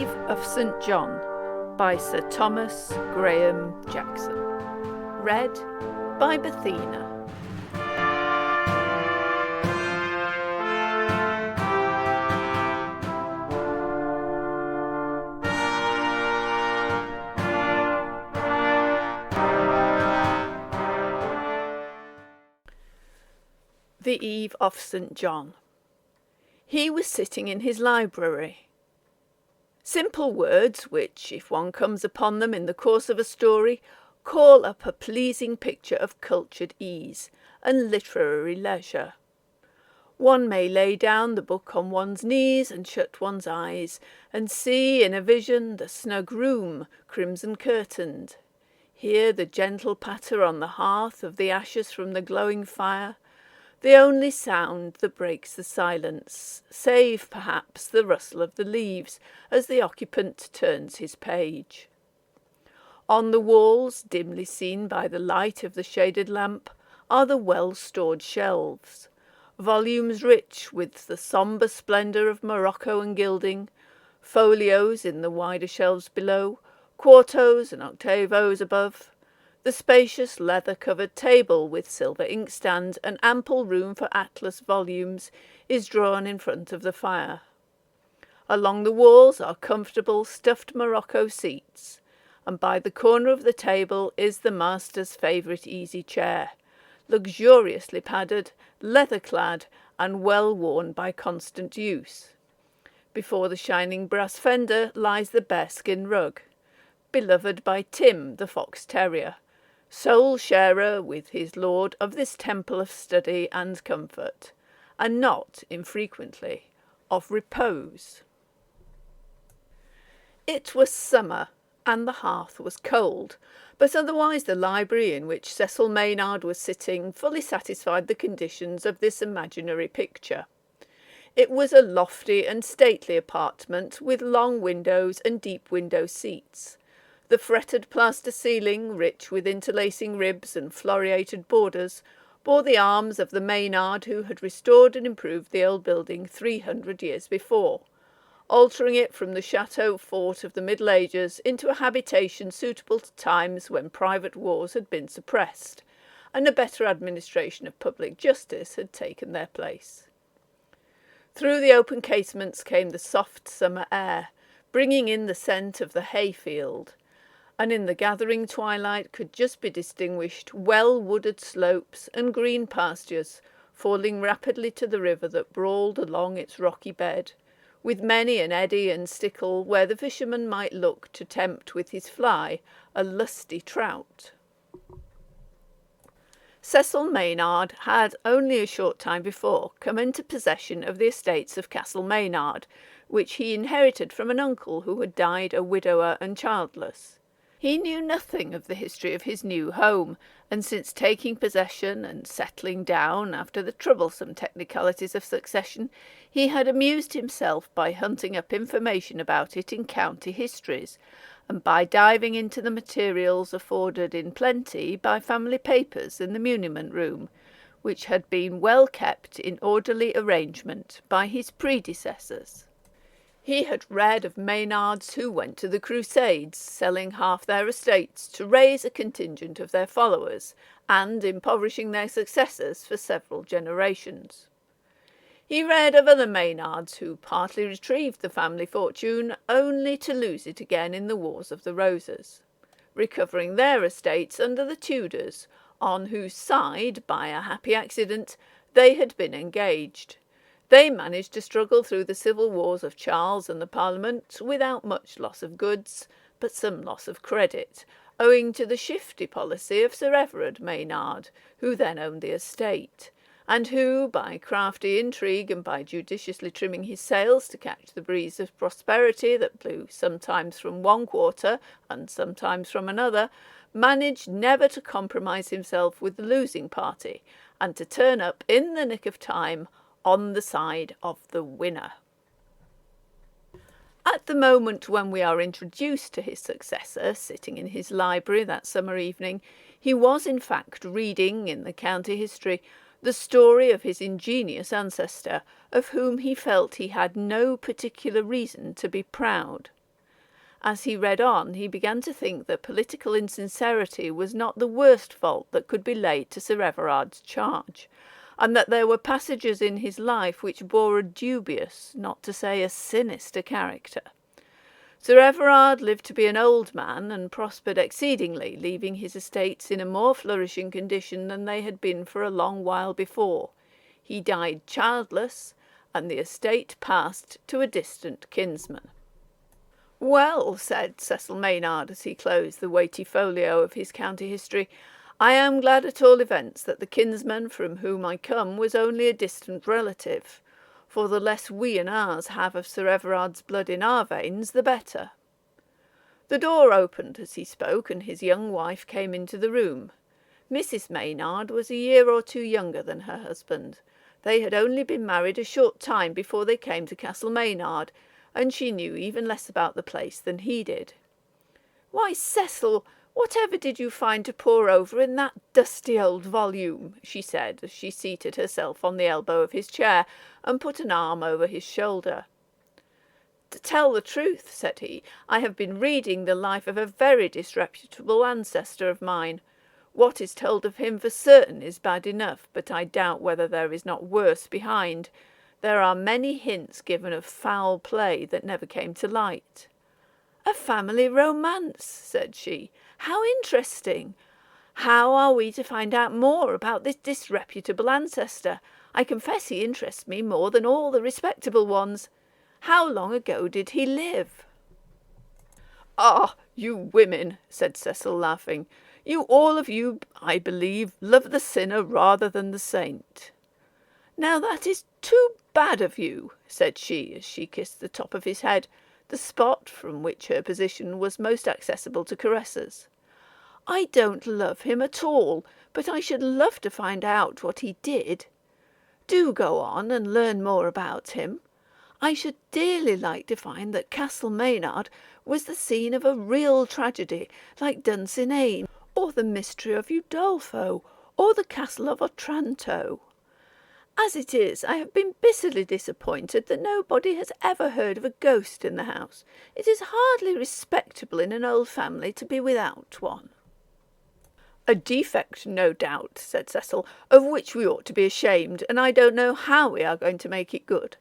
Eve of St. John by Sir Thomas Graham Jackson. Read by Bethina. The Eve of St. John. He was sitting in his library. Simple words which, if one comes upon them in the course of a story, call up a pleasing picture of cultured ease and literary leisure. One may lay down the book on one's knees and shut one's eyes, and see in a vision the snug room, crimson curtained. Hear the gentle patter on the hearth of the ashes from the glowing fire, the only sound that breaks the silence, save perhaps the rustle of the leaves as the occupant turns his page. On the walls, dimly seen by the light of the shaded lamp, are the well-stored shelves, volumes rich with the sombre splendour of morocco and gilding, folios in the wider shelves below, quartos and octavos above, the spacious leather-covered table with silver inkstand and ample room for atlas volumes is drawn in front of the fire. Along the walls are comfortable stuffed morocco seats, and by the corner of the table is the master's favourite easy chair, luxuriously padded, leather-clad, and well worn by constant use. Before the shining brass fender lies the bearskin rug, beloved by Tim the fox terrier, sole sharer with his lord of this temple of study and comfort, and not infrequently of repose. It was summer, and the hearth was cold, but otherwise the library in which Cecil Maynard was sitting fully satisfied the conditions of this imaginary picture. It was a lofty and stately apartment with long windows and deep window seats. The fretted plaster ceiling, rich with interlacing ribs and floriated borders, bore the arms of the Maynard who had restored and improved the old building 300 years before, altering it from the chateau fort of the Middle Ages into a habitation suitable to times when private wars had been suppressed, and a better administration of public justice had taken their place. Through the open casements came the soft summer air, bringing in the scent of the hayfield, and in the gathering twilight could just be distinguished well-wooded slopes and green pastures falling rapidly to the river that brawled along its rocky bed, with many an eddy and stickle where the fisherman might look to tempt with his fly a lusty trout. Cecil Maynard had only a short time before come into possession of the estates of Castle Maynard, which he inherited from an uncle who had died a widower and childless. He knew nothing of the history of his new home, and since taking possession and settling down after the troublesome technicalities of succession, he had amused himself by hunting up information about it in county histories, and by diving into the materials afforded in plenty by family papers in the muniment room, which had been well kept in orderly arrangement by his predecessors. He had read of Maynards who went to the Crusades, selling half their estates to raise a contingent of their followers, and impoverishing their successors for several generations. He read of other Maynards who partly retrieved the family fortune, only to lose it again in the Wars of the Roses, recovering their estates under the Tudors, on whose side, by a happy accident, they had been engaged. They managed to struggle through the civil wars of Charles and the Parliament without much loss of goods, but some loss of credit, owing to the shifty policy of Sir Everard Maynard, who then owned the estate, and who, by crafty intrigue and by judiciously trimming his sails to catch the breeze of prosperity that blew sometimes from one quarter and sometimes from another, managed never to compromise himself with the losing party, and to turn up in the nick of time on the side of the winner. At the moment when we are introduced to his successor, sitting in his library that summer evening, he was in fact reading, in the county history, the story of his ingenious ancestor, of whom he felt he had no particular reason to be proud. As he read on, he began to think that political insincerity was not the worst fault that could be laid to Sir Everard's charge, and that there were passages in his life which bore a dubious, not to say a sinister character. Sir Everard lived to be an old man, and prospered exceedingly, leaving his estates in a more flourishing condition than they had been for a long while before. He died childless, and the estate passed to a distant kinsman. "Well," said Cecil Maynard, as he closed the weighty folio of his county history, "I am glad at all events that the kinsman from whom I come was only a distant relative, for the less we and ours have of Sir Everard's blood in our veins, the better." The door opened as he spoke, and his young wife came into the room. Mrs. Maynard was a year or two younger than her husband. They had only been married a short time before they came to Castle Maynard, and she knew even less about the place than he did. "Why, Cecil, whatever did you find to pore over in that dusty old volume?" she said, as she seated herself on the elbow of his chair and put an arm over his shoulder. "To tell the truth," said he, "I have been reading the life of a very disreputable ancestor of mine. What is told of him for certain is bad enough, but I doubt whether there is not worse behind. There are many hints given of foul play that never came to light." "A family romance," said she. "How interesting! How are we to find out more about this disreputable ancestor? I confess he interests me more than all the respectable ones. How long ago did he live?" "Ah, you women," said Cecil, laughing. "You all of you, I believe, love the sinner rather than the saint." "Now that is too bad of you," said she, as she kissed the top of his head, the spot from which her position was most accessible to caresses. "I don't love him at all, but I should love to find out what he did. Do go on and learn more about him. I should dearly like to find that Castle Maynard was the scene of a real tragedy, like Dunsinane, or the Mystery of Udolpho, or the Castle of Otranto. As it is, I have been bitterly disappointed that nobody has ever heard of a ghost in the house. It is hardly respectable in an old family to be without one." "A defect, no doubt," said Cecil, "of which we ought to be ashamed, and I don't know how we are going to make it good.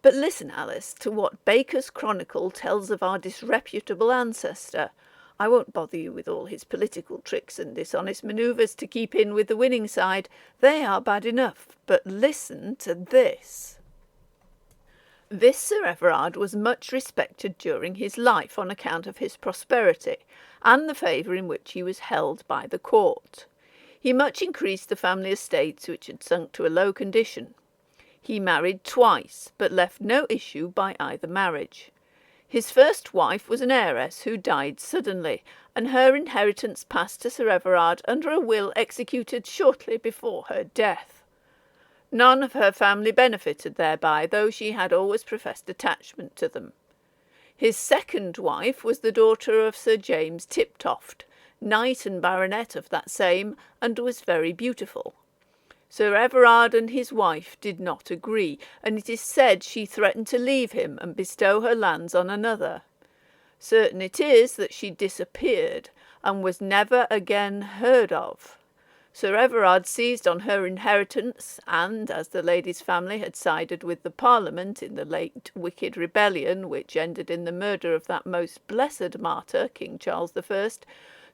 But listen, Alice, to what Baker's Chronicle tells of our disreputable ancestor. I won't bother you with all his political tricks and dishonest manoeuvres to keep in with the winning side. They are bad enough, but listen to this. This Sir Everard was much respected during his life on account of his prosperity, and the favour in which he was held by the court. He much increased the family estates, which had sunk to a low condition. He married twice, but left no issue by either marriage. His first wife was an heiress who died suddenly, and her inheritance passed to Sir Everard under a will executed shortly before her death. None of her family benefited thereby, though she had always professed attachment to them. His second wife was the daughter of Sir James Tiptoft, knight and baronet of that same, and was very beautiful. Sir Everard and his wife did not agree, and it is said she threatened to leave him and bestow her lands on another. Certain it is that she disappeared, and was never again heard of. Sir Everard seized on her inheritance, and, as the lady's family had sided with the Parliament in the late wicked rebellion which ended in the murder of that most blessed martyr, King Charles I,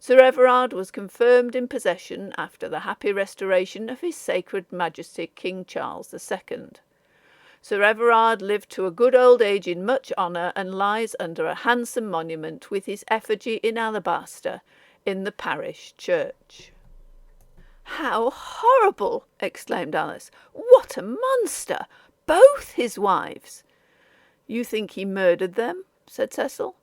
Sir Everard was confirmed in possession after the happy restoration of his sacred Majesty King Charles II. Sir Everard lived to a good old age in much honour, and lies under a handsome monument with his effigy in alabaster in the parish church. "How horrible!" exclaimed Alice. "What a monster! Both his wives!" "You think he murdered them?" said Cecil.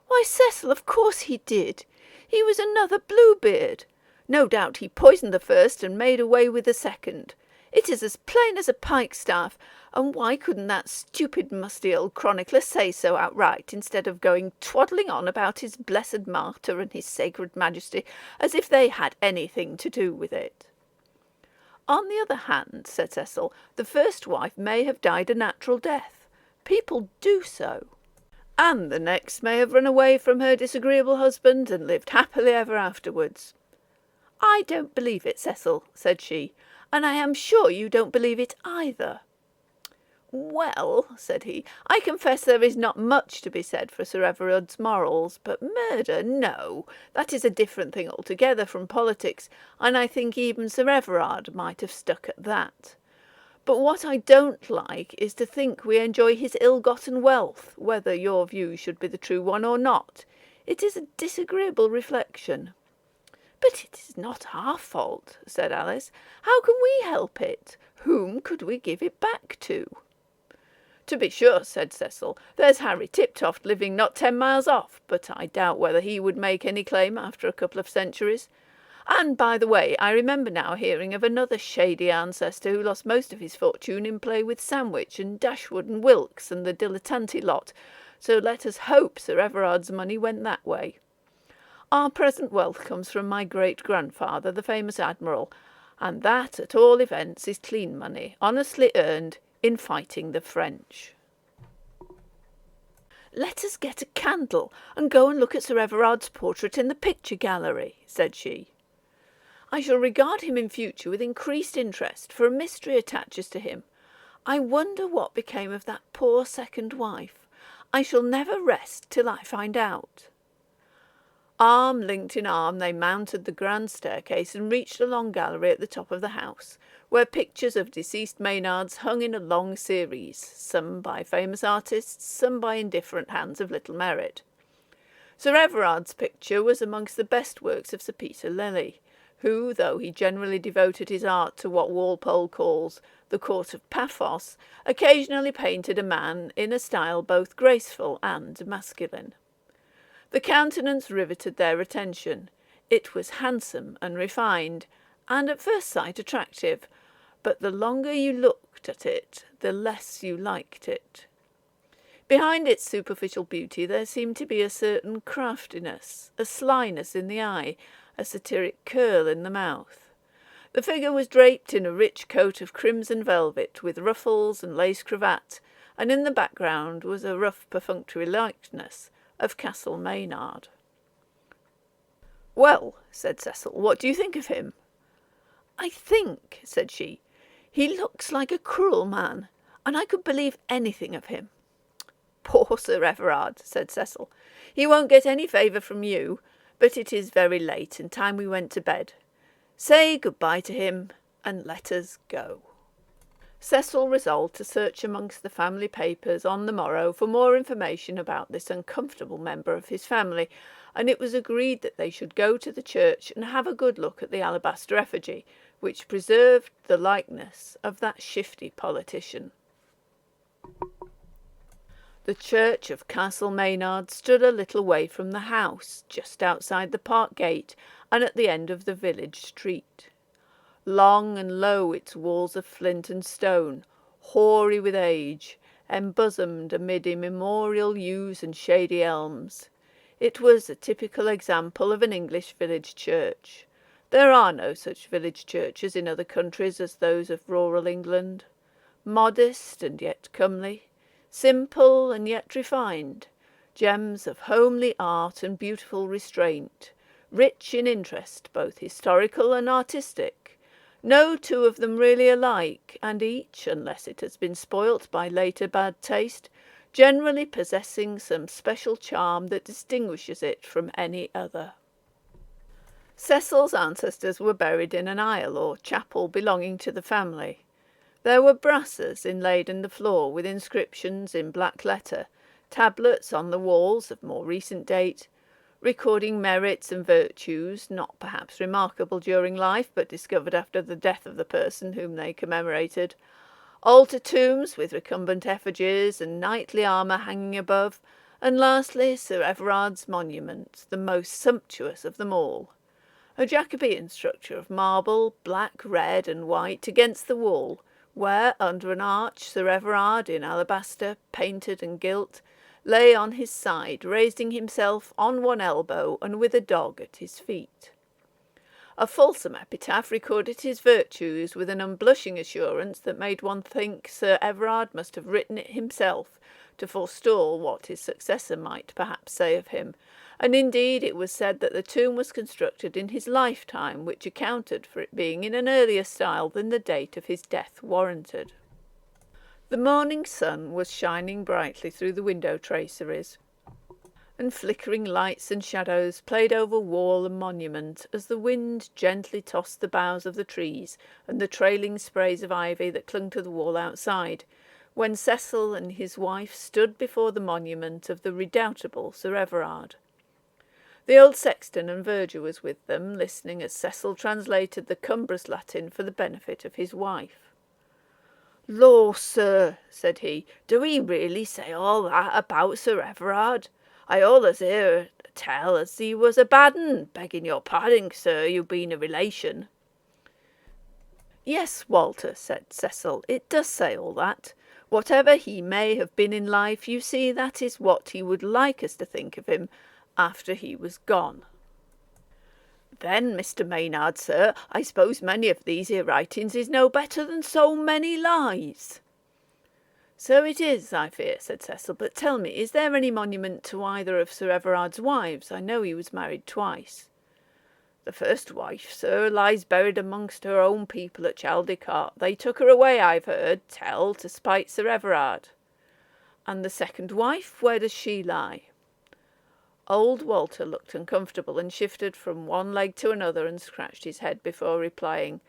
"Why, Cecil, of course he did. He was another Bluebeard. No doubt he poisoned the first and made away with the second. It is as plain as a pikestaff, and why couldn't that stupid musty old chronicler say so outright, instead of going twaddling on about his blessed martyr and his sacred Majesty, as if they had anything to do with it?" "On the other hand," said Cecil, "the first wife may have died a natural death. People do so." and the next may have run away from her disagreeable husband and lived happily ever afterwards." "I don't believe it, Cecil," said she, "and I am sure you don't believe it either." "Well," said he, "I confess there is not much to be said for Sir Everard's morals, but murder, no, that is a different thing altogether from politics, and I think even Sir Everard might have stuck at that. But what I don't like is to think we enjoy his ill-gotten wealth, whether your view should be the true one or not. It is a disagreeable reflection." "But it is not our fault," said Alice. "How can we help it? Whom could we give it back to?" "To be sure," said Cecil, "there's Harry Tiptoft living not 10 miles off, but I doubt whether he would make any claim after a couple of centuries. And, by the way, I remember now hearing of another shady ancestor who lost most of his fortune in play with Sandwich and Dashwood and Wilkes and the dilettanti lot, so let us hope Sir Everard's money went that way. Our present wealth comes from my great-grandfather, the famous admiral, and that, at all events, is clean money, honestly earned in fighting the French." "Let us get a candle and go and look at Sir Everard's portrait in the picture gallery," said she. "I shall regard him in future with increased interest, for a mystery attaches to him. I wonder what became of that poor second wife. I shall never rest till I find out." Arm linked in arm they mounted the grand staircase and reached a long gallery at the top of the house, where pictures of deceased Maynards hung in a long series, some by famous artists, some by indifferent hands of little merit. Sir Everard's picture was amongst the best works of Sir Peter Lely, who, though he generally devoted his art to what Walpole calls the court of Paphos, occasionally painted a man in a style both graceful and masculine. The countenance riveted their attention. It was handsome and refined, and at first sight attractive, but the longer you looked at it, the less you liked it. Behind its superficial beauty there seemed to be a certain craftiness, a slyness in the eye, a satiric curl in the mouth. The figure was draped in a rich coat of crimson velvet, with ruffles and lace cravat, and in the background was a rough perfunctory likeness of Castle Maynard. "Well," said Cecil, "what do you think of him?" "I think," said she, "he looks like a cruel man, and I could believe anything of him." "Poor Sir Everard," said Cecil. "He won't get any favour from you, but it is very late, and time we went to bed. Say good-bye to him, and let us go." Cecil resolved to search amongst the family papers on the morrow for more information about this uncomfortable member of his family, and it was agreed that they should go to the church and have a good look at the alabaster effigy, which preserved the likeness of that shifty politician. The church of Castle Maynard stood a little way from the house, just outside the park gate and at the end of the village street. Long and low its walls of flint and stone, hoary with age, embosomed amid immemorial yews and shady elms. It was a typical example of an English village church. There are no such village churches in other countries as those of rural England. Modest and yet comely, simple and yet refined, gems of homely art and beautiful restraint, rich in interest both historical and artistic. No two of them really alike, and each, unless it has been spoilt by later bad taste, generally possessing some special charm that distinguishes it from any other. Cecil's ancestors were buried in an aisle or chapel belonging to the family. There were brasses inlaid in the floor with inscriptions in black letter, tablets on the walls of more recent date, recording merits and virtues, not perhaps remarkable during life, but discovered after the death of the person whom they commemorated, altar tombs with recumbent effigies and knightly armour hanging above, and lastly Sir Everard's monument, the most sumptuous of them all. A Jacobean structure of marble, black, red, and white, against the wall, where, under an arch, Sir Everard, in alabaster, painted and gilt, lay on his side, raising himself on one elbow and with a dog at his feet. A fulsome epitaph recorded his virtues with an unblushing assurance that made one think Sir Everard must have written it himself, to forestall what his successor might perhaps say of him, and indeed it was said that the tomb was constructed in his lifetime, which accounted for it being in an earlier style than the date of his death warranted. The morning sun was shining brightly through the window traceries, and flickering lights and shadows played over wall and monument as the wind gently tossed the boughs of the trees and the trailing sprays of ivy that clung to the wall outside, when Cecil and his wife stood before the monument of the redoubtable Sir Everard. The old sexton and verger was with them, listening as Cecil translated the cumbrous Latin for the benefit of his wife. "Law, sir," said he, "do he really say all that about Sir Everard? I allus hear tell as he was a bad un, begging your pardon, sir, you being a relation." "Yes, Walter," said Cecil, "it does say all that. Whatever he may have been in life, you see that is what he would like us to think of him after he was gone." "Then, Mr. Maynard, sir, I suppose many of these here writings is no better than so many lies." "So it is, I fear," said Cecil. "But tell me, is there any monument to either of Sir Everard's wives? I know he was married twice." "The first wife, sir, lies buried amongst her own people at Chaldecott. They took her away, I've heard tell, to spite Sir Everard." "And the second wife, where does she lie?" Old Walter looked uncomfortable and shifted from one leg to another and scratched his head before replying.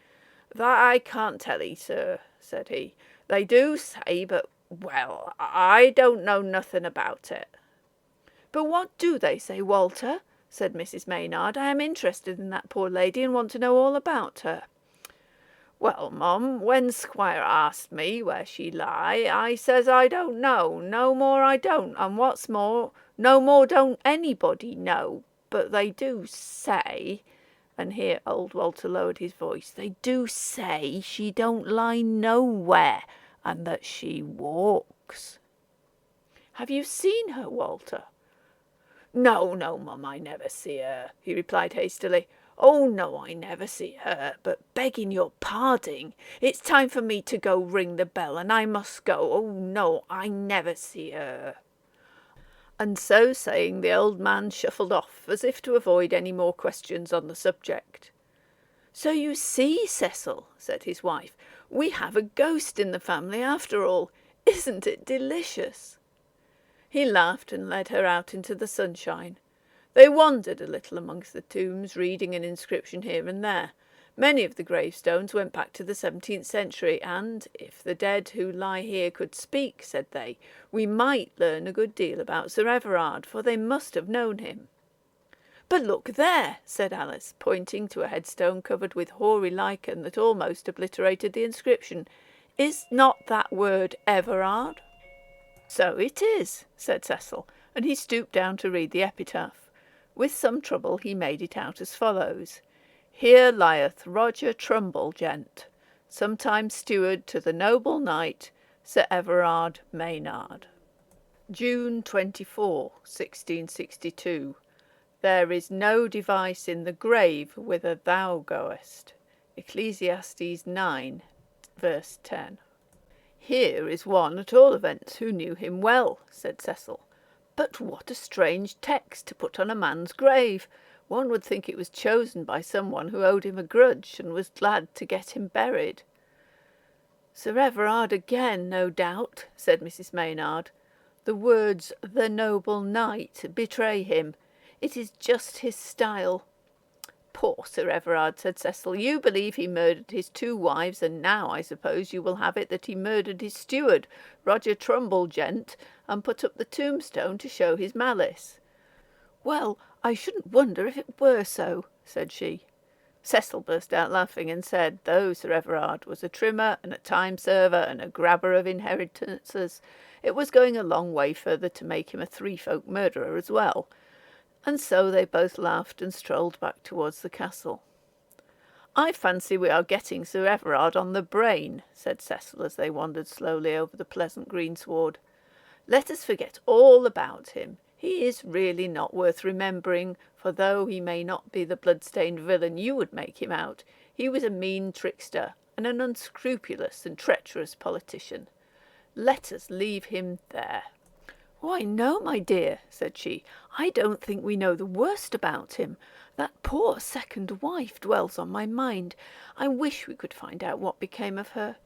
"That I can't tell 'ee, sir," said he. "They do say, but, well, I don't know nothing about it." "But what do they say, Walter?" said Mrs. Maynard. "I am interested in that poor lady and want to know all about her." "Well, mum, when Squire asked me where she lie, I says I don't know, no more I don't, and what's more, no more don't anybody know, but they do say," and here old Walter lowered his voice, "they do say she don't lie nowhere, and that she walks." "Have you seen her, Walter?" "No, no, mum, I never see her," he replied hastily. "Oh, no, I never see her, but begging your parding, it's time for me to go ring the bell, and I must go. Oh, no, I never see her." And so saying, the old man shuffled off, as if to avoid any more questions on the subject. "So you see, Cecil," said his wife, "we have a ghost in the family after all. Isn't it delicious?" He laughed and led her out into the sunshine. They wandered a little amongst the tombs, reading an inscription here and there. Many of the gravestones went back to the 17th century, and if the dead who lie here could speak, said they, we might learn a good deal about Sir Everard, for they must have known him. "But look there," said Alice, pointing to a headstone covered with hoary lichen that almost obliterated the inscription. "Is not that word Everard?" "So it is," said Cecil, and he stooped down to read the epitaph. With some trouble he made it out as follows: "Here lieth Roger Trumbull, gent, sometime steward to the noble knight Sir Everard Maynard. June 24, 1662. There is no device in the grave whither thou goest." Ecclesiastes 9, verse 10. "Here is one, at all events, who knew him well," said Cecil. "But what a strange text to put on a man's grave! One would think it was chosen by someone who owed him a grudge and was glad to get him buried." "Sir Everard again, no doubt," said Mrs. Maynard. "The words 'the noble knight' betray him. It is just his style." "Poor Sir Everard," said Cecil. "You believe he murdered his 2 wives, and now I suppose you will have it that he murdered his steward, Roger Trumbull, gent, and put up the tombstone to show his malice." "Well, I shouldn't wonder if it were so," said she. Cecil burst out laughing and said, though Sir Everard was a trimmer and a time-server and a grabber of inheritances, it was going a long way further to make him a 3-folk murderer as well. And so they both laughed and strolled back towards the castle. "I fancy we are getting Sir Everard on the brain," said Cecil as they wandered slowly over the pleasant greensward. "Let us forget all about him. He is really not worth remembering, for though he may not be the blood-stained villain you would make him out, he was a mean trickster and an unscrupulous and treacherous politician. Let us leave him there. "Why, no, my dear," said she, "I don't think we know the worst about him. That poor second wife dwells on my mind. I wish we could find out what became of her."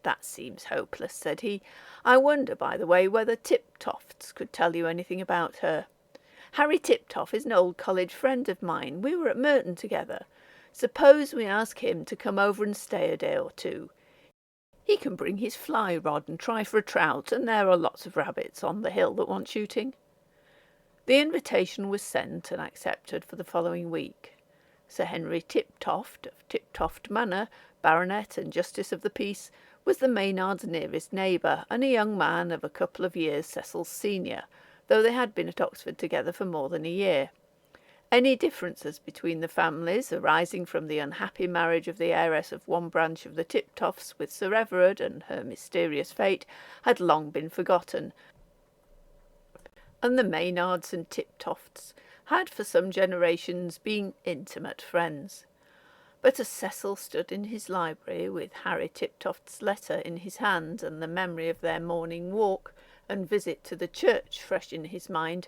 "That seems hopeless," said he. "I wonder, by the way, whether Tiptofts could tell you anything about her. Harry Tiptoft is an old college friend of mine. We were at Merton together. Suppose we ask him to come over and stay a day or two. He can bring his fly rod and try for a trout, and there are lots of rabbits on the hill that want shooting." The invitation was sent and accepted for the following week. Sir Henry Tiptoft, of Tiptoft Manor, baronet and justice of the peace, was the Maynards' nearest neighbour, and a young man of a couple of years Cecil's senior, though they had been at Oxford together for more than a year. Any differences between the families, arising from the unhappy marriage of the heiress of one branch of the Tiptofts with Sir Everard and her mysterious fate, had long been forgotten, and the Maynards and Tiptofts had for some generations been intimate friends. But as Cecil stood in his library with Harry Tiptoft's letter in his hand and the memory of their morning walk and visit to the church fresh in his mind,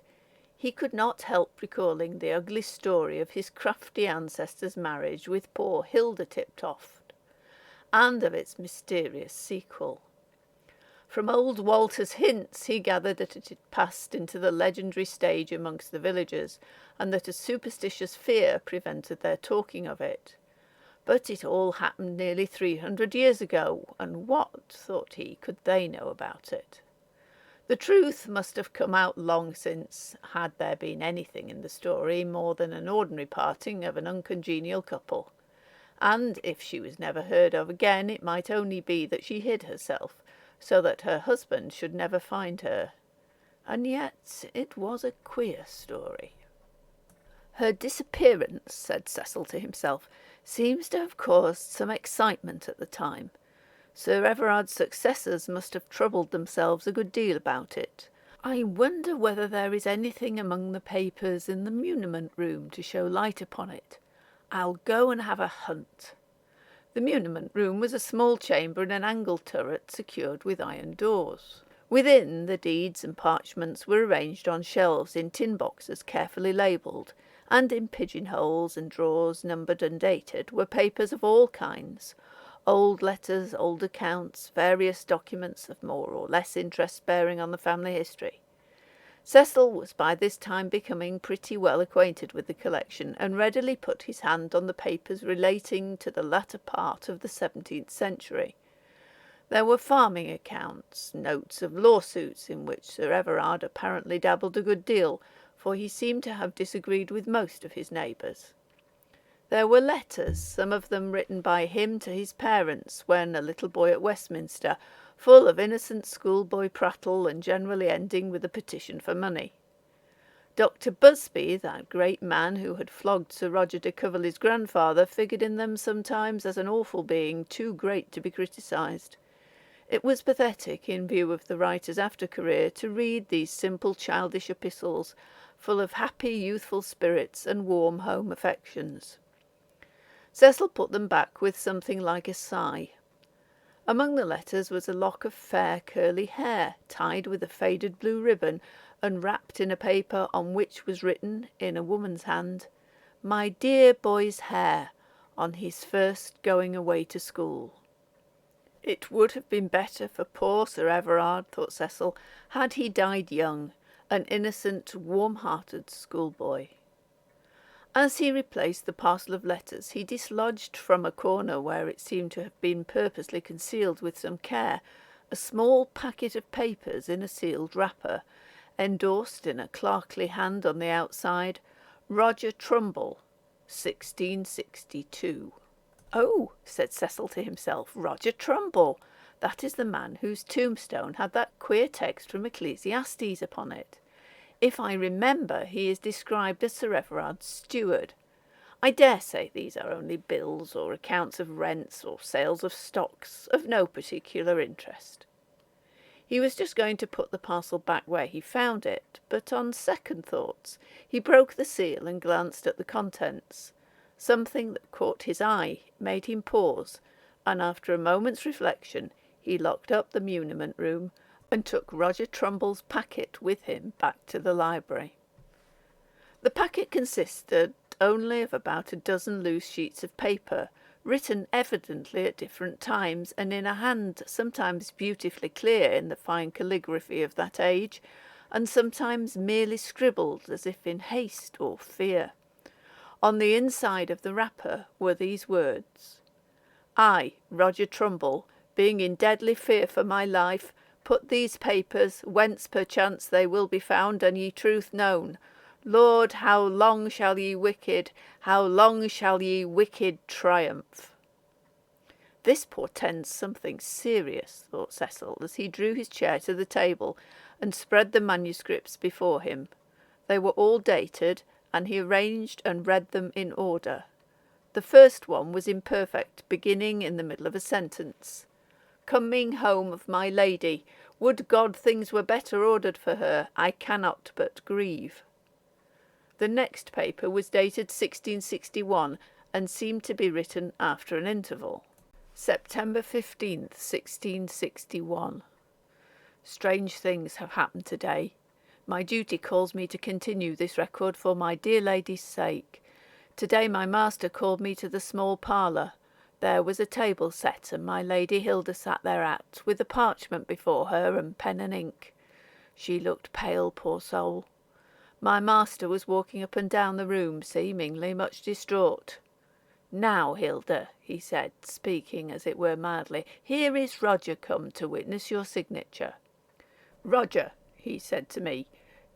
he could not help recalling the ugly story of his crafty ancestor's marriage with poor Hilda Tiptoft, and of its mysterious sequel. From old Walter's hints he gathered that it had passed into the legendary stage amongst the villagers, and that a superstitious fear prevented their talking of it. But it all happened nearly 300 years ago, and what, thought he, could they know about it? The truth must have come out long since, had there been anything in the story more than an ordinary parting of an uncongenial couple. And if she was never heard of again, it might only be that she hid herself, so that her husband should never find her. And yet it was a queer story. "Her disappearance," said Cecil to himself, "seems to have caused some excitement at the time. Sir Everard's successors must have troubled themselves a good deal about it. I wonder whether there is anything among the papers in the muniment room to show light upon it. I'll go and have a hunt." The muniment room was a small chamber in an angled turret secured with iron doors. Within, the deeds and parchments were arranged on shelves in tin boxes carefully labelled, and in pigeonholes and drawers numbered and dated were papers of all kinds, old letters, old accounts, various documents of more or less interest bearing on the family history. Cecil was by this time becoming pretty well acquainted with the collection, and readily put his hand on the papers relating to the latter part of the 17th century. There were farming accounts, notes of lawsuits in which Sir Everard apparently dabbled a good deal, for he seemed to have disagreed with most of his neighbours. There were letters, some of them written by him to his parents when a little boy at Westminster, full of innocent schoolboy prattle and generally ending with a petition for money. Dr. Busby, that great man who had flogged Sir Roger de Coverley's grandfather, figured in them sometimes as an awful being too great to be criticised. It was pathetic, in view of the writer's after-career, to read these simple childish epistles, full of happy youthful spirits and warm home affections. Cecil put them back with something like a sigh. Among the letters was a lock of fair curly hair, tied with a faded blue ribbon, and wrapped in a paper on which was written, in a woman's hand, "My dear boy's hair, on his first going away to school." It would have been better for poor Sir Everard, thought Cecil, had he died young, an innocent, warm-hearted schoolboy. As he replaced the parcel of letters, he dislodged from a corner where it seemed to have been purposely concealed with some care a small packet of papers in a sealed wrapper, endorsed in a clerkly hand on the outside, "Roger Trumbull, 1662. "Oh," said Cecil to himself, "Roger Trumbull! That is the man whose tombstone had that queer text from Ecclesiastes upon it. If I remember, he is described as Sir Everard's steward. I dare say these are only bills or accounts of rents or sales of stocks, of no particular interest." He was just going to put the parcel back where he found it, but on second thoughts he broke the seal and glanced at the contents. Something that caught his eye made him pause, and after a moment's reflection he locked up the muniment room, and took Roger Trumble's packet with him back to the library. The packet consisted only of about a dozen loose sheets of paper, written evidently at different times, and in a hand sometimes beautifully clear in the fine calligraphy of that age, and sometimes merely scribbled as if in haste or fear. On the inside of the wrapper were these words: I, Roger Trumbull, being in deadly fear for my life, put these papers, whence perchance they will be found, and ye truth known. Lord, how long shall ye wicked triumph? This portends something serious, thought Cecil, as he drew his chair to the table and spread the manuscripts before him. They were all dated, and he arranged and read them in order. The first one was imperfect, beginning in the middle of a sentence. Coming home of my lady, would God things were better ordered for her, I cannot but grieve. The next paper was dated 1661, and seemed to be written after an interval. September 15th, 1661. Strange things have happened today. My duty calls me to continue this record for my dear lady's sake. Today my master called me to the small parlour. There was a table set, and my Lady Hilda sat thereat, with a parchment before her, and pen and ink. She looked pale, poor soul. My master was walking up and down the room, seemingly much distraught. Now, Hilda, he said, speaking as it were mildly, here is Roger come to witness your signature. Roger, he said to me,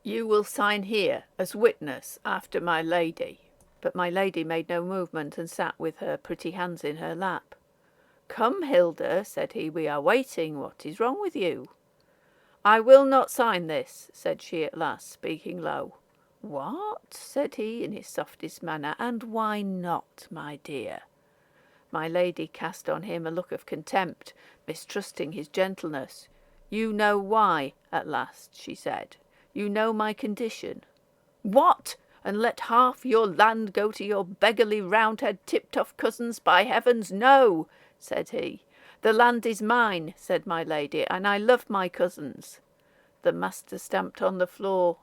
you will sign here as witness after my lady. But my lady made no movement, and sat with her pretty hands in her lap. Come, Hilda, said he, we are waiting. What is wrong with you? I will not sign this, said she at last, speaking low. What? Said he in his softest manner, and why not, my dear? My lady cast on him a look of contempt, mistrusting his gentleness. You know why, at last, she said. You know my condition. What? And let half your land go to your beggarly Roundhead Tiptoft cousins? By heavens, no, said he. The land is mine, said my lady, and I love my cousins. The master stamped on the floor.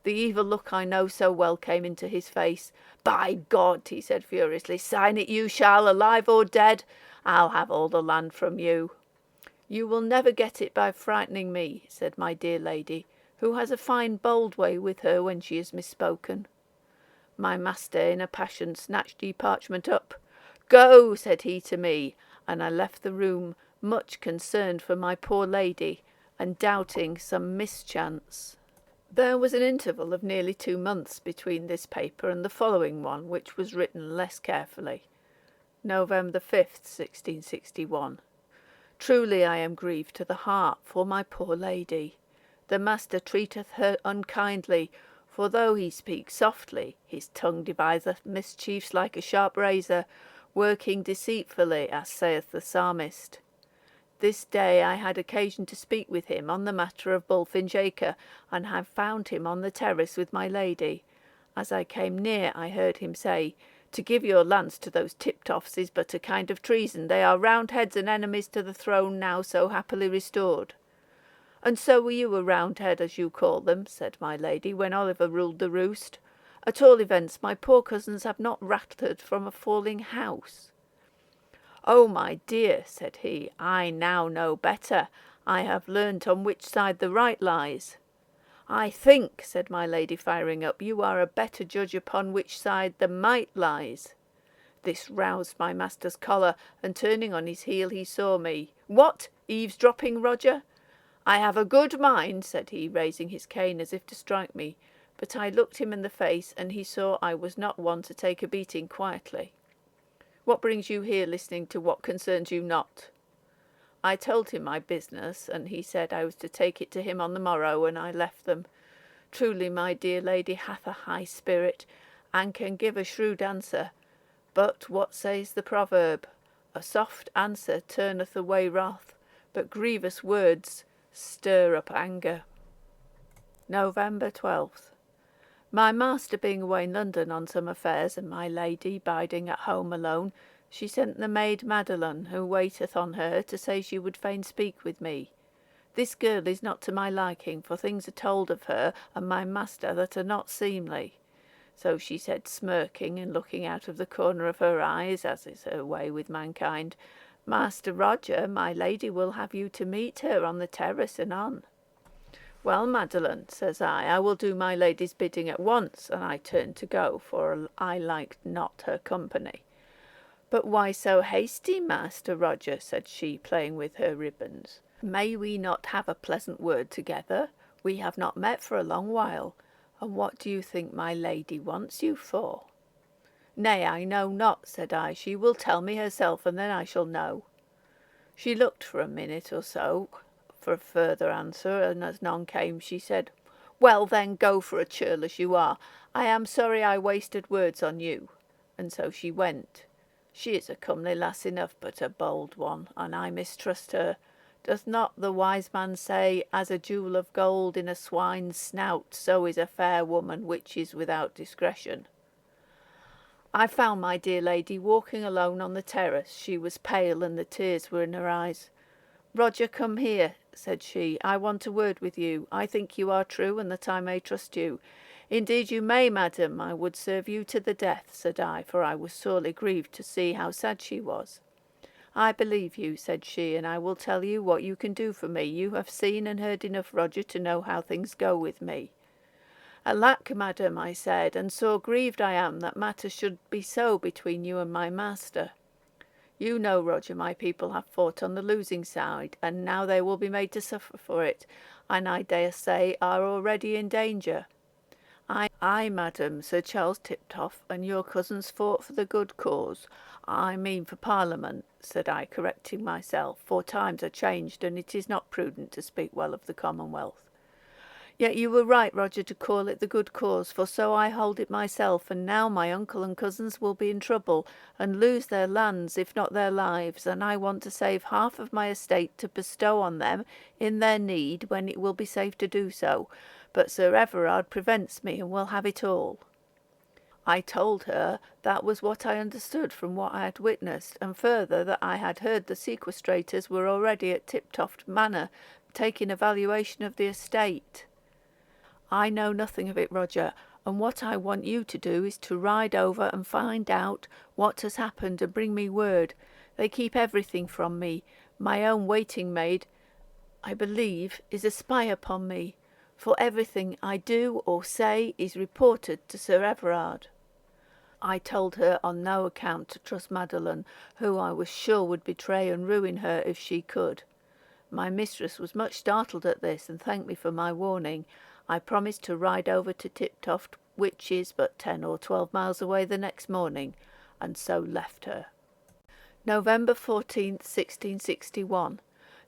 The evil look I know so well came into his face. By God, he said furiously, sign it you shall, alive or dead. I'll have all the land from you. You will never get it by frightening me, said my dear lady, who has a fine bold way with her when she is misspoken. My master, in a passion, snatched the parchment up. Go, said he to me, and I left the room, much concerned for my poor lady, and doubting some mischance. There was an interval of nearly 2 months between this paper and the following one, which was written less carefully. November 5th, 1661. Truly I am grieved to the heart for my poor lady. The master treateth her unkindly, for though he speaks softly, his tongue deviseth mischiefs like a sharp razor, working deceitfully, as saith the psalmist. This day I had occasion to speak with him on the matter of Bullfinch Acre, and have found him on the terrace with my lady. As I came near, I heard him say, To give your lands to those Tiptofts is but a kind of treason. They are Roundheads and enemies to the throne now so happily restored. And so were you a Roundhead, as you call them, said my lady, when Oliver ruled the roost. At all events, my poor cousins have not rattled from a falling house. Oh, my dear, said he, I now know better. I have learnt on which side the right lies. I think, said my lady, firing up, you are a better judge upon which side the might lies. This roused my master's choler, and turning on his heel, he saw me. What, eavesdropping, Roger? I have a good mind, said he, raising his cane as if to strike me, but I looked him in the face, and he saw I was not one to take a beating quietly. What brings you here listening to what concerns you not? I told him my business, and he said I was to take it to him on the morrow, and I left them. Truly my dear lady hath a high spirit, and can give a shrewd answer. But what says the proverb? A soft answer turneth away wrath, but grievous words stir up anger. November 12th. My master being away in London on some affairs, and my lady biding at home alone, she sent the maid Madeline, who waiteth on her, to say she would fain speak with me. This girl is not to my liking, for things are told of her and my master that are not seemly. So she said, smirking and looking out of the corner of her eyes, as is her way with mankind, Master Roger, my lady will have you to meet her on the terrace anon. Well, Madeline, says I will do my lady's bidding at once, and I turned to go, for I liked not her company. But why so hasty, Master Roger, said she, playing with her ribbons. May we not have a pleasant word together? We have not met for a long while, and what do you think my lady wants you for? Nay, I know not, said I. She will tell me herself, and then I shall know. She looked for a minute or so for a further answer, and as none came, she said, Well, then, go for a churl as you are. I am sorry I wasted words on you. And so she went. She is a comely lass enough, but a bold one, and I mistrust her. Doth not the wise man say, As a jewel of gold in a swine's snout, so is a fair woman which is without discretion? I found my dear lady walking alone on the terrace. She was pale, and the tears were in her eyes. Roger, come here, said she. I want a word with you. I think you are true, and that I may trust you. Indeed you may, madam. I would serve you to the death, said I, for I was sorely grieved to see how sad she was. I believe you, said she, and I will tell you what you can do for me. You have seen and heard enough, Roger, to know how things go with me. Alack, madam, I said, and sore grieved I am that matters should be so between you and my master. You know, Roger, my people have fought on the losing side, and now they will be made to suffer for it, and I dare say are already in danger. Ay, madam, Sir Charles Tiptoft and your cousins fought for the good cause. I mean for Parliament, said I, correcting myself, for times are changed, and it is not prudent to speak well of the Commonwealth. Yet you were right, Roger, to call it the good cause, for so I hold it myself, and now my uncle and cousins will be in trouble, and lose their lands, if not their lives, and I want to save half of my estate to bestow on them in their need, when it will be safe to do so, but Sir Everard prevents me, and will have it all. I told her that was what I understood from what I had witnessed, and further that I had heard the sequestrators were already at Tiptoft Manor, taking a valuation of the estate. I know nothing of it, Roger, and what I want you to do is to ride over and find out what has happened and bring me word. They keep everything from me. My own waiting maid, I believe, is a spy upon me, for everything I do or say is reported to Sir Everard. I told her on no account to trust Madeline, who I was sure would betray and ruin her if she could. My mistress was much startled at this, and thanked me for my warning. I promised to ride over to Tiptoft, which is but 10 or 12 miles away, the next morning, and so left her. November 14th, 1661.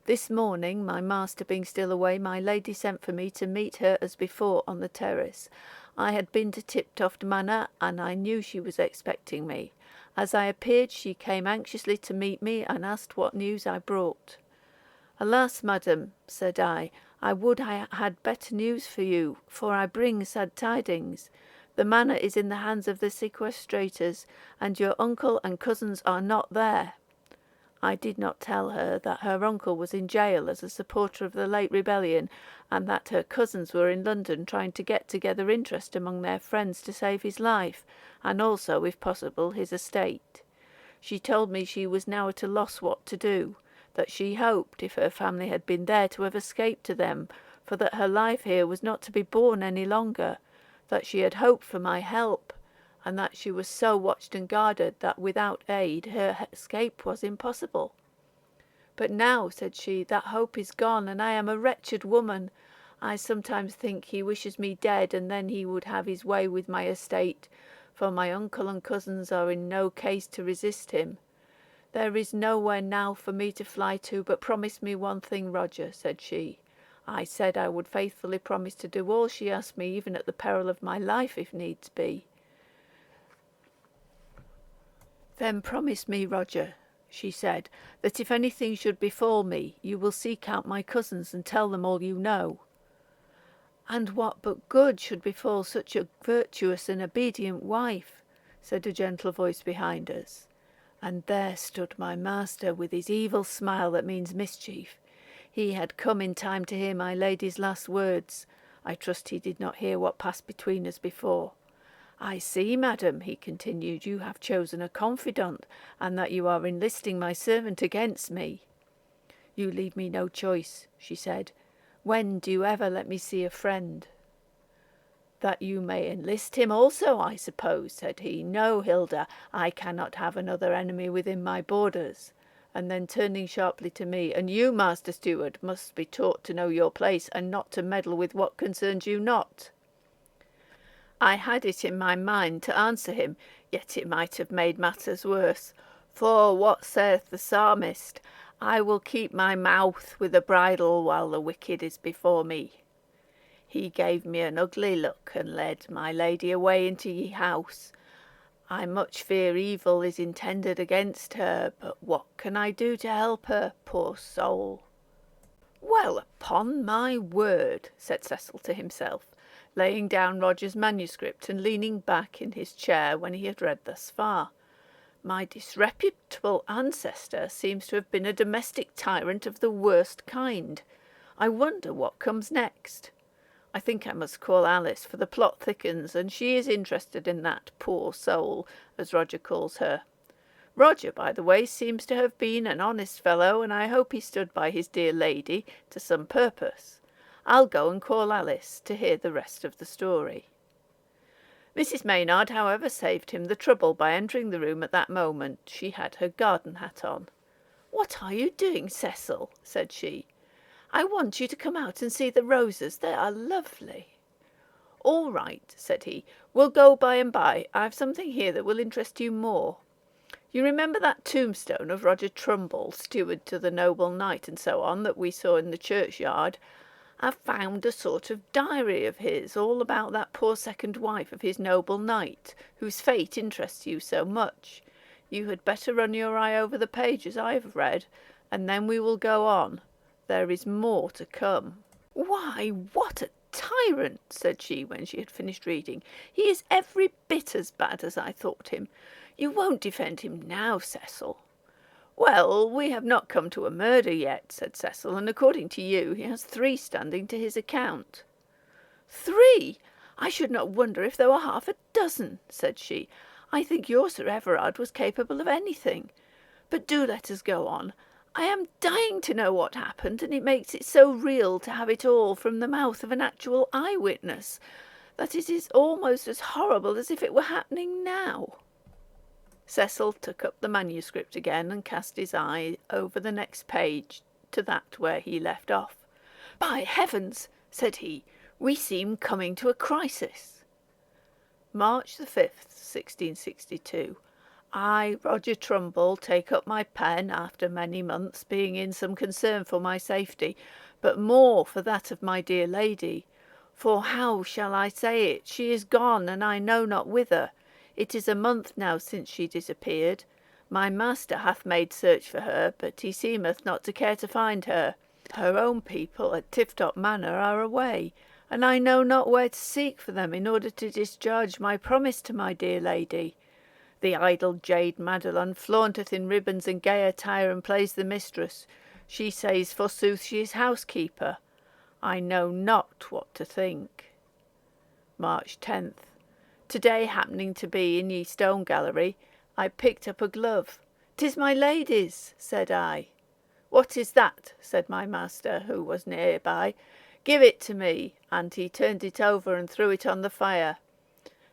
This morning, my master being still away, my lady sent for me to meet her as before on the terrace. I had been to Tiptoft Manor, and I knew she was expecting me. As I appeared, she came anxiously to meet me, and asked what news I brought. Alas, madam, said I would I had better news for you, for I bring sad tidings. The manor is in the hands of the sequestrators, and your uncle and cousins are not there. I did not tell her that her uncle was in jail as a supporter of the late rebellion, and that her cousins were in London trying to get together interest among their friends to save his life, and also, if possible, his estate. She told me she was now at a loss what to do, that she hoped, if her family had been there, to have escaped to them, for that her life here was not to be borne any longer, that she had hoped for my help, and that she was so watched and guarded that without aid her escape was impossible. But now, said she, that hope is gone, and I am a wretched woman. I sometimes think he wishes me dead, and then he would have his way with my estate, for my uncle and cousins are in no case to resist him. There is nowhere now for me to fly to, but promise me one thing, Roger, said she. I said I would faithfully promise to do all she asked me, even at the peril of my life, if needs be. Then promise me, Roger, she said, that if anything should befall me, you will seek out my cousins and tell them all you know. And what but good should befall such a virtuous and obedient wife? Said a gentle voice behind us. And there stood my master with his evil smile that means mischief. He had come in time to hear my lady's last words. I trust he did not hear what passed between us before. I see, madam, he continued, you have chosen a confidant, and that you are enlisting my servant against me. You leave me no choice, she said. When do you ever let me see a friend? That you may enlist him also, I suppose, said he. No, Hilda, I cannot have another enemy within my borders. And then turning sharply to me, and you, Master Steward, must be taught to know your place, and not to meddle with what concerns you not. I had it in my mind to answer him, yet it might have made matters worse. For what saith the psalmist? I will keep my mouth with a bridle while the wicked is before me. He gave me an ugly look, and led my lady away into ye house. I much fear evil is intended against her, but what can I do to help her, poor soul? Well, upon my word, said Cecil to himself, laying down Roger's manuscript and leaning back in his chair when he had read thus far. My disreputable ancestor seems to have been a domestic tyrant of the worst kind. I wonder what comes next. I think I must call Alice, for the plot thickens, and she is interested in that poor soul, as Roger calls her. Roger, by the way, seems to have been an honest fellow, and I hope he stood by his dear lady to some purpose. I'll go and call Alice to hear the rest of the story. Mrs. Maynard, however, saved him the trouble by entering the room at that moment. She had her garden hat on. "What are you doing, Cecil?" said she. "I want you to come out and see the roses. They are lovely." "All right," said he. "We'll go by and by. I've something here that will interest you more. You remember that tombstone of Roger Trumbull, steward to the noble knight and so on, that we saw in the churchyard? I've found a sort of diary of his, all about that poor second wife of his noble knight, whose fate interests you so much. You had better run your eye over the pages I have read, and then we will go on. There is more to come." "Why, what a tyrant!" said she, when she had finished reading. "He is every bit as bad as I thought him. You won't defend him now, Cecil?" "Well, we have not come to a murder yet," said Cecil, "and according to you he has 3 standing to his account." "3! I should not wonder if there were half a dozen," said she. "I think your Sir Everard was capable of anything. But do let us go on. I am dying to know what happened, and it makes it so real to have it all from the mouth of an actual eyewitness, that it is almost as horrible as if it were happening now." Cecil took up the manuscript again and cast his eye over the next page to that where he left off. "By heavens," said he, "we seem coming to a crisis." March the 5th, 1662. I, Roger Trumbull, take up my pen after many months, being in some concern for my safety, but more for that of my dear lady. For how shall I say it? She is gone, and I know not whither. It is a month now since she disappeared. My master hath made search for her, but he seemeth not to care to find her. Her own people at Tiftop Manor are away, and I know not where to seek for them in order to discharge my promise to my dear lady. The idle jade Madeline flaunteth in ribbons and gay attire and plays the mistress. She says, forsooth, she is housekeeper. I know not what to think. March 10th. To-day, happening to be in ye stone gallery, I picked up a glove. "'Tis my lady's," said I. "What is that?" said my master, who was near by. "Give it to me," and he turned it over and threw it on the fire.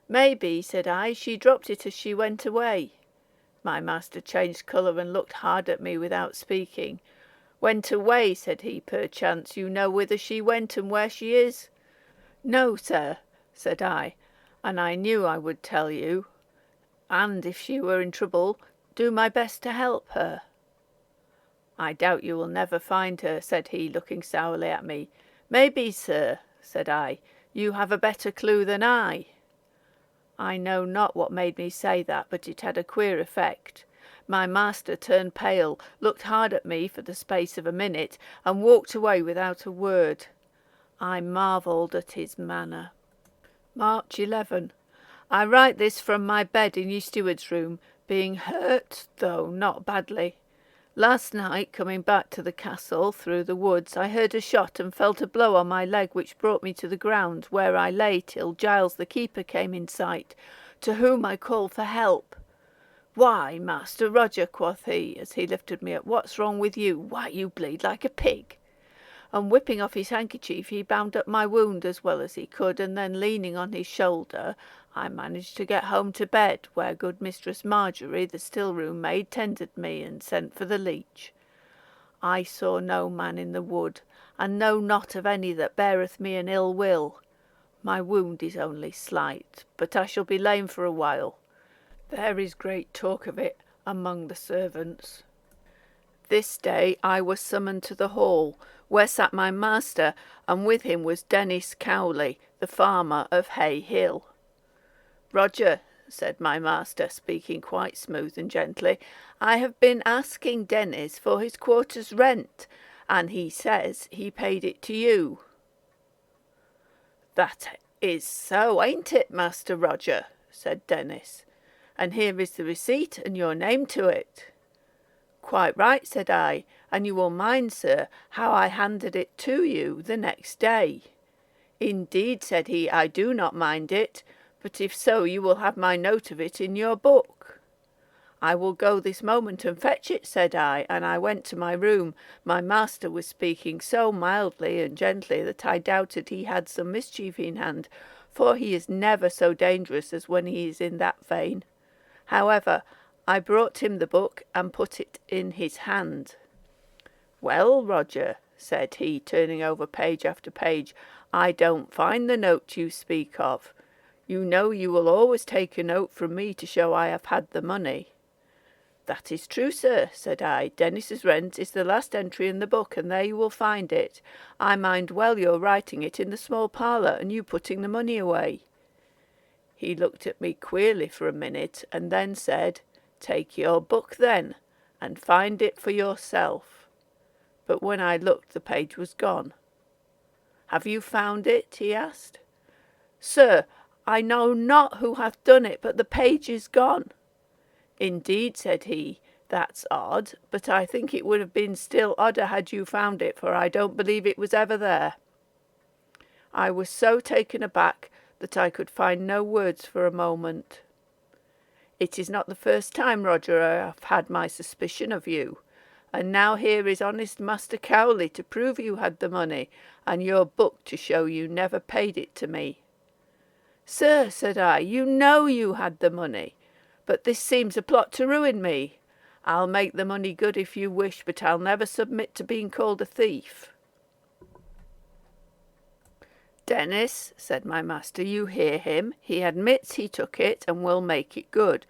"Maybe," said I, "she dropped it as she went away." My master changed colour and looked hard at me without speaking. "Went away," said he, "perchance you know whither she went and where she is?" "No, sir," said I, and I knew I would tell you, and if she were in trouble, do my best to help her. "I doubt you will never find her," said he, looking sourly at me. "Maybe, sir," said I, "you have a better clue than I." I know not what made me say that, but it had a queer effect. My master turned pale, looked hard at me for the space of a minute, and walked away without a word. I marvelled at his manner. March 11. I write this from my bed in ye steward's room, being hurt, though not badly. Last night, coming back to the castle through the woods, I heard a shot and felt a blow on my leg which brought me to the ground, where I lay till Giles the keeper came in sight, to whom I called for help. "Why, Master Roger," quoth he, as he lifted me up, "what's wrong with you? Why, you bleed like a pig." And whipping off his handkerchief, he bound up my wound as well as he could, and then leaning on his shoulder, I managed to get home to bed, where good Mistress Margery, the still-room maid, tended me, and sent for the leech. I saw no man in the wood, and know not of any that beareth me an ill will. My wound is only slight, but I shall be lame for a while. There is great talk of it among the servants. This day I was summoned to the hall, where sat my master, and with him was Dennis Cowley, the farmer of Hay Hill. "Roger," said my master, speaking quite smooth and gently, "I have been asking Dennis for his quarter's rent, and he says he paid it to you." "That is so, ain't it, Master Roger?" said Dennis, "and here is the receipt and your name to it." "Quite right," said I, "and you will mind, sir, how I handed it to you the next day." "Indeed," said he, "I do not mind it, but if so, you will have my note of it in your book." "I will go this moment and fetch it," said I, and I went to my room. My master was speaking so mildly and gently that I doubted he had some mischief in hand, for he is never so dangerous as when he is in that vein. However, I brought him the book and put it in his hand. "Well, Roger," said he, turning over page after page, "I don't find the note you speak of. You know you will always take a note from me to show I have had the money." "That is true, sir," said I. "Dennis's rent is the last entry in the book, and there you will find it. I mind well your writing it in the small parlour, and you putting the money away." He looked at me queerly for a minute, and then said, "Take your book, then, and find it for yourself." But when I looked, the page was gone. "Have you found it?" he asked. "Sir, I know not who hath done it, but the page is gone." "Indeed," said he, "that's odd, but I think it would have been still odder had you found it, for I don't believe it was ever there." I was so taken aback that I could find no words for a moment. "It is not the first time, Roger, I have had my suspicion of you, and now here is honest Master Cowley to prove you had the money, and your book to show you never paid it to me." "Sir," said I, "you know you had the money, but this seems a plot to ruin me. I'll make the money good if you wish, but I'll never submit to being called a thief." "Dennis," said my master, "you hear him. He admits he took it and will make it good.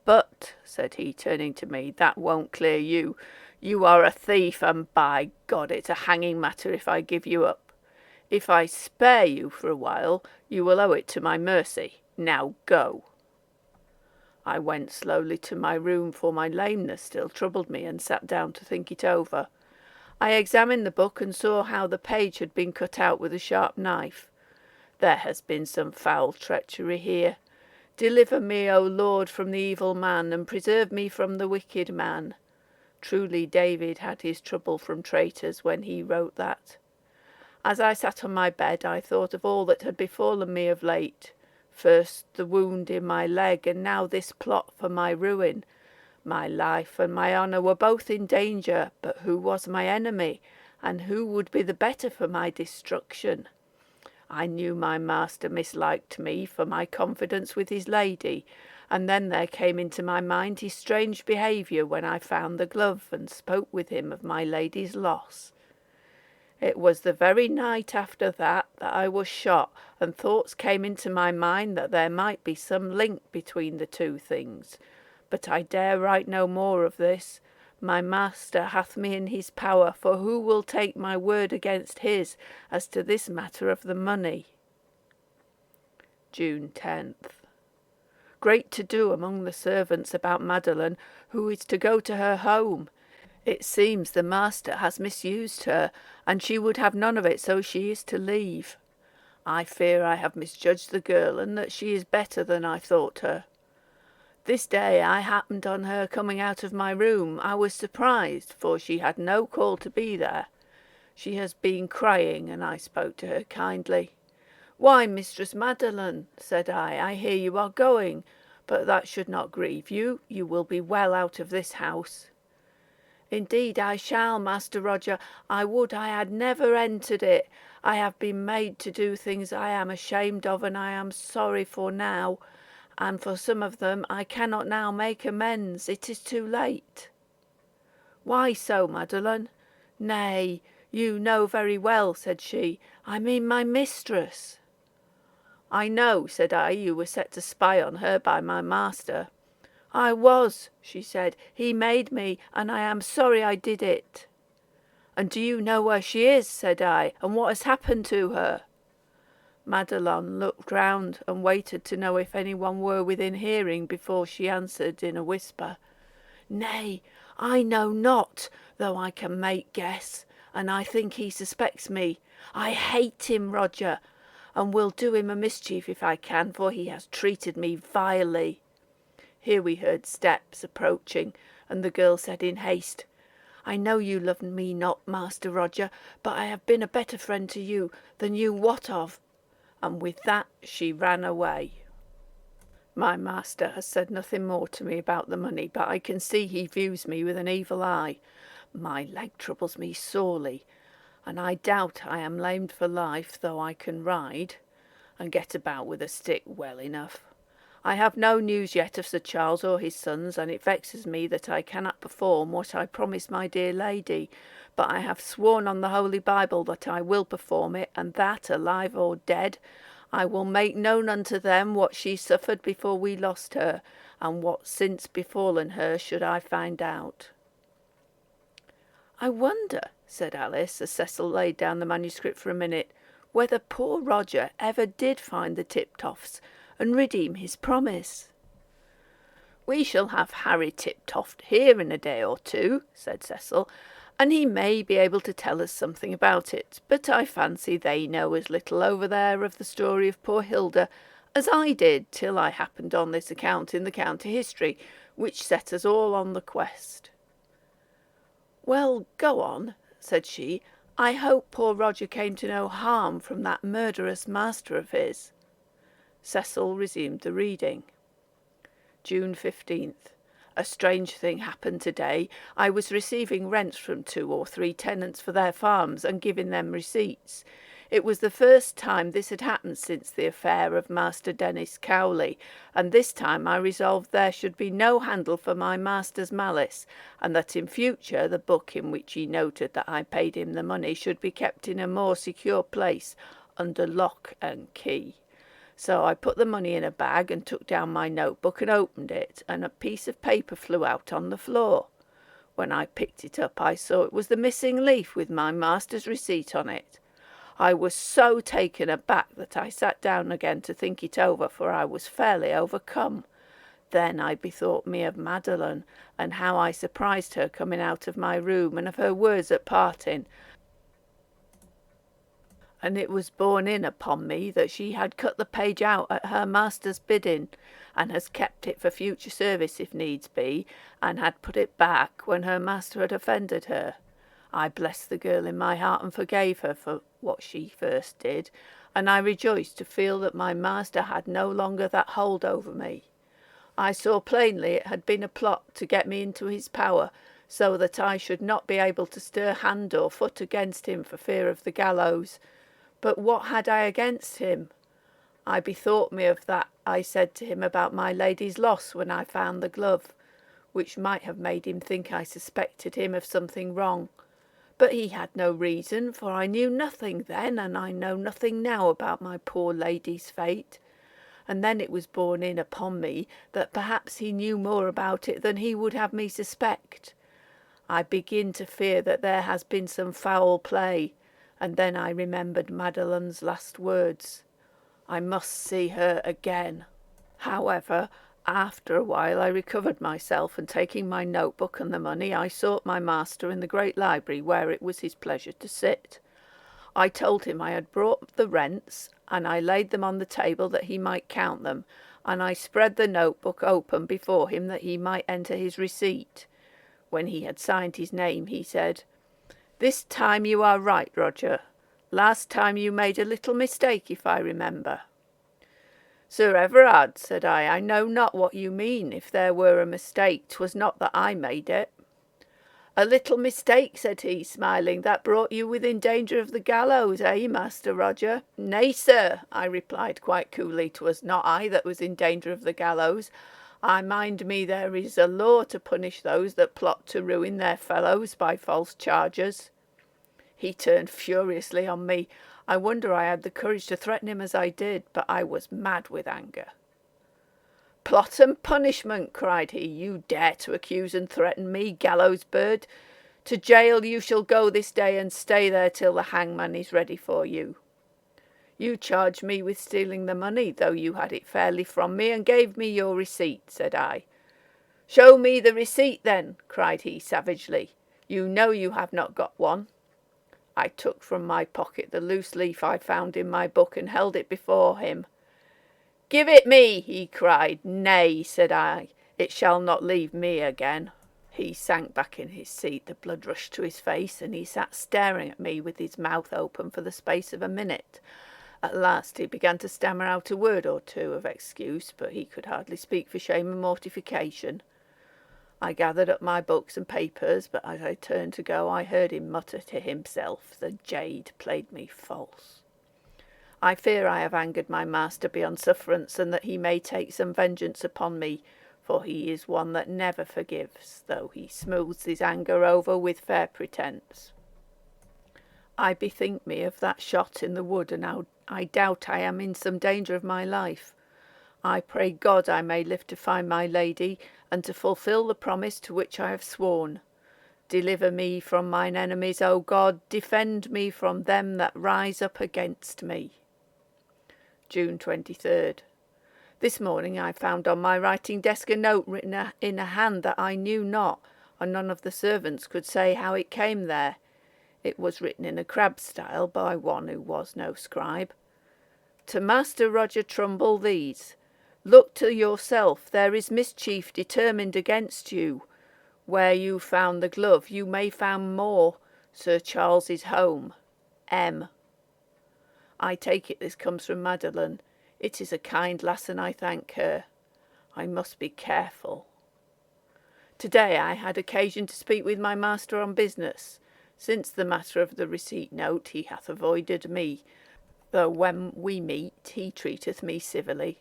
But," said he, turning to me, "that won't clear you. You are a thief, and by God, it's a hanging matter if I give you up. If I spare you for a while, you will owe it to my mercy. Now go." I went slowly to my room, for my lameness still troubled me, and sat down to think it over. I examined the book and saw how the page had been cut out with a sharp knife. There has been some foul treachery here. "Deliver me, O Lord, from the evil man, and preserve me from the wicked man." Truly David had his trouble from traitors when he wrote that. As I sat on my bed, I thought of all that had befallen me of late. First the wound in my leg, and now this plot for my ruin. My life and my honour were both in danger, but who was my enemy, and who would be the better for my destruction? I knew my master misliked me for my confidence with his lady, and then there came into my mind his strange behaviour when I found the glove and spoke with him of my lady's loss. It was the very night after that I was shot, and thoughts came into my mind that there might be some link between the two things. But I dare write no more of this. My master hath me in his power, for who will take my word against his as to this matter of the money? June 10th. Great to-do among the servants about Madeline, who is to go to her home. It seems the master has misused her, and she would have none of it, so she is to leave. I fear I have misjudged the girl, and that she is better than I thought her. This day I happened on her coming out of my room. I was surprised, for she had no call to be there. She has been crying, and I spoke to her kindly. "Why, Mistress Madeline," said I hear you are going, but that should not grieve you. You will be well out of this house." "Indeed I shall, Master Roger. I would I had never entered it. I have been made to do things I am ashamed of, and I am sorry for now, and for some of them I cannot now make amends. It is too late." "Why so, Madeline?" "Nay, you know very well," said she. "I mean my mistress." "I know," said I, "you were set to spy on her by my master." "I was," she said. "He made me, and I am sorry I did it." "And do you know where she is?" said I, "and what has happened to her?" Madeline looked round and waited to know if any one were within hearing before she answered in a whisper, "Nay, I know not, though I can make guess, and I think he suspects me. I hate him, Roger, and will do him a mischief if I can, for he has treated me vilely." Here we heard steps approaching, and the girl said in haste, "I know you love me not, Master Roger, but I have been a better friend to you than you wot of." And with that she ran away. My master has said nothing more to me about the money, but I can see he views me with an evil eye. My leg troubles me sorely, and I doubt I am lamed for life, though I can ride and get about with a stick well enough. I have no news yet of Sir Charles or his sons, and it vexes me that I cannot perform what I promised my dear lady, but I have sworn on the Holy Bible that I will perform it, and that, alive or dead, I will make known unto them what she suffered before we lost her, and what since befallen her should I find out. "I wonder," said Alice, as Cecil laid down the manuscript for a minute, "whether poor Roger ever did find the Tiptofts and redeem his promise." "We shall have Harry Tiptoft here in a day or two," said Cecil, "and he may be able to tell us something about it, but I fancy they know as little over there of the story of poor Hilda as I did till I happened on this account in the county history, which set us all on the quest." "Well, go on," said she. "I hope poor Roger came to no harm from that murderous master of his." Cecil resumed the reading. June 15th. A strange thing happened today. I was receiving rents from 2 or 3 tenants for their farms, and giving them receipts. It was the first time this had happened since the affair of Master Dennis Cowley, and this time I resolved there should be no handle for my master's malice, and that in future the book in which he noted that I paid him the money should be kept in a more secure place, under lock and key. So I put the money in a bag and took down my notebook and opened it, and a piece of paper flew out on the floor. When I picked it up I saw it was the missing leaf with my master's receipt on it. I was so taken aback that I sat down again to think it over, for I was fairly overcome. Then I bethought me of Madeline, and how I surprised her coming out of my room, and of her words at parting, and it was borne in upon me that she had cut the page out at her master's bidding, and has kept it for future service if needs be, and had put it back when her master had offended her. I blessed the girl in my heart and forgave her for what she first did, and I rejoiced to feel that my master had no longer that hold over me. I saw plainly it had been a plot to get me into his power, so that I should not be able to stir hand or foot against him for fear of the gallows. But what had I against him? I bethought me of that I said to him about my lady's loss when I found the glove, which might have made him think I suspected him of something wrong. But he had no reason, for I knew nothing then, and I know nothing now about my poor lady's fate. And then it was borne in upon me that perhaps he knew more about it than he would have me suspect. I begin to fear that there has been some foul play, and then I remembered Madeline's last words. I must see her again. However, after a while I recovered myself, and taking my notebook and the money, I sought my master in the great library where it was his pleasure to sit. I told him I had brought the rents, and I laid them on the table that he might count them, and I spread the notebook open before him that he might enter his receipt. When he had signed his name, he said, "This time you are right, Roger. Last time you made a little mistake, if I remember." "Sir Everard," said I know not what you mean. If there were a mistake, 'twas not that I made it." "A little mistake," said he, smiling, "that brought you within danger of the gallows, eh, Master Roger?" "Nay, sir," I replied quite coolly, "'twas not I that was in danger of the gallows. I mind me there is a law to punish those that plot to ruin their fellows by false charges." He turned furiously on me. I wonder I had the courage to threaten him as I did, but I was mad with anger. "Plot and punishment!" cried he. "You dare to accuse and threaten me, gallows bird? To jail you shall go this day, and stay there till the hangman is ready for you. You charge me with stealing the money, though you had it fairly from me, and gave me your receipt," said I. "Show me the receipt, then," cried he savagely. "You know you have not got one." I took from my pocket the loose leaf I found in my book and held it before him. "Give it me," he cried. "Nay," said I, "it shall not leave me again." He sank back in his seat, the blood rushed to his face, and he sat staring at me with his mouth open for the space of a minute. At last he began to stammer out a word or two of excuse, but he could hardly speak for shame and mortification. I gathered up my books and papers, but as I turned to go I heard him mutter to himself, "The jade played me false." I fear I have angered my master beyond sufferance, and that he may take some vengeance upon me, for he is one that never forgives, though he smooths his anger over with fair pretence. I bethink me of that shot in the wood, and how I doubt I am in some danger of my life. I pray God I may live to find my lady, and to fulfil the promise to which I have sworn. Deliver me from mine enemies, O God, defend me from them that rise up against me. June 23rd. This morning I found on my writing desk a note written in a hand that I knew not, and none of the servants could say how it came there. It was written in a crab style by one who was no scribe. "To Master Roger Trumbull these. Look to yourself, there is mischief determined against you. Where you found the glove, you may find more. Sir Charles's home. M." I take it this comes from Madeline. It is a kind lass, and I thank her. I must be careful. Today I had occasion to speak with my master on business. Since the matter of the receipt note he hath avoided me, though when we meet he treateth me civilly.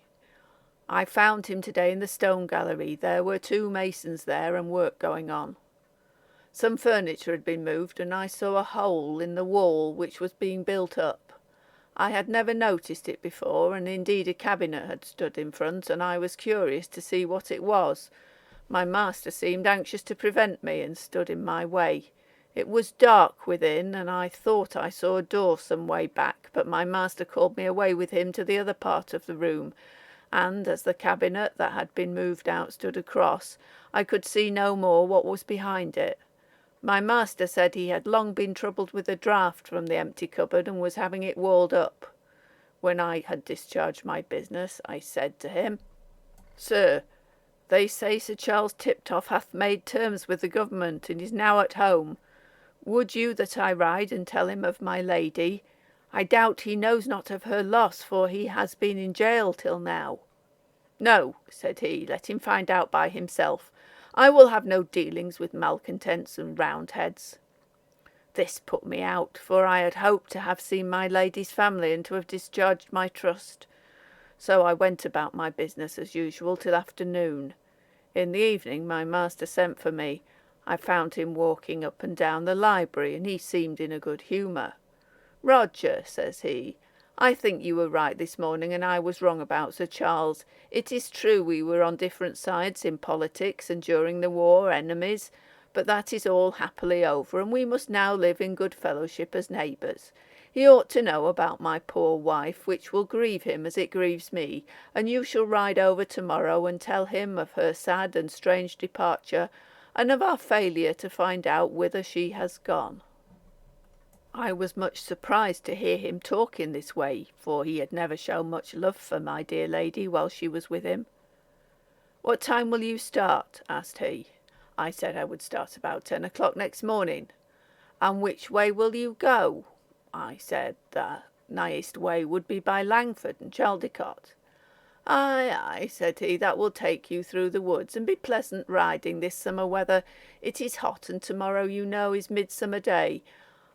I found him today in the stone gallery. There were 2 masons there, and work going on. Some furniture had been moved, and I saw a hole in the wall which was being built up. I had never noticed it before, and indeed a cabinet had stood in front, and I was curious to see what it was. My master seemed anxious to prevent me, and stood in my way. It was dark within, and I thought I saw a door some way back, but my master called me away with him to the other part of the room, and as the cabinet that had been moved out stood across, I could see no more what was behind it. My master said he had long been troubled with a draught from the empty cupboard, and was having it walled up. When I had discharged my business, I said to him, "Sir, they say Sir Charles Tiptoft hath made terms with the government, and is now at home. Would you that I ride and tell him of my lady? I doubt he knows not of her loss, for he has been in jail till now." "No," said he, "let him find out by himself. I will have no dealings with malcontents and roundheads." This put me out, for I had hoped to have seen my lady's family, and to have discharged my trust. So I went about my business as usual till afternoon. In the evening my master sent for me. I found him walking up and down the library, and he seemed in a good humour. "Roger," says he, "I think you were right this morning, and I was wrong about Sir Charles. It is true we were on different sides in politics, and during the war enemies, but that is all happily over, and we must now live in good fellowship as neighbours. He ought to know about my poor wife, which will grieve him as it grieves me, and you shall ride over to-morrow and tell him of her sad and strange departure, and of our failure to find out whither she has gone." I was much surprised to hear him talk in this way, for he had never shown much love for my dear lady while she was with him. "What time will you start?" asked he. I said I would start about 10 o'clock next morning. "And which way will you go?" I said the nighest way would be by Langford and Chaldecott. "Ay, ay," said he, "that will take you through the woods, and be pleasant riding this summer weather. It is hot, and tomorrow, you know, is Midsummer Day.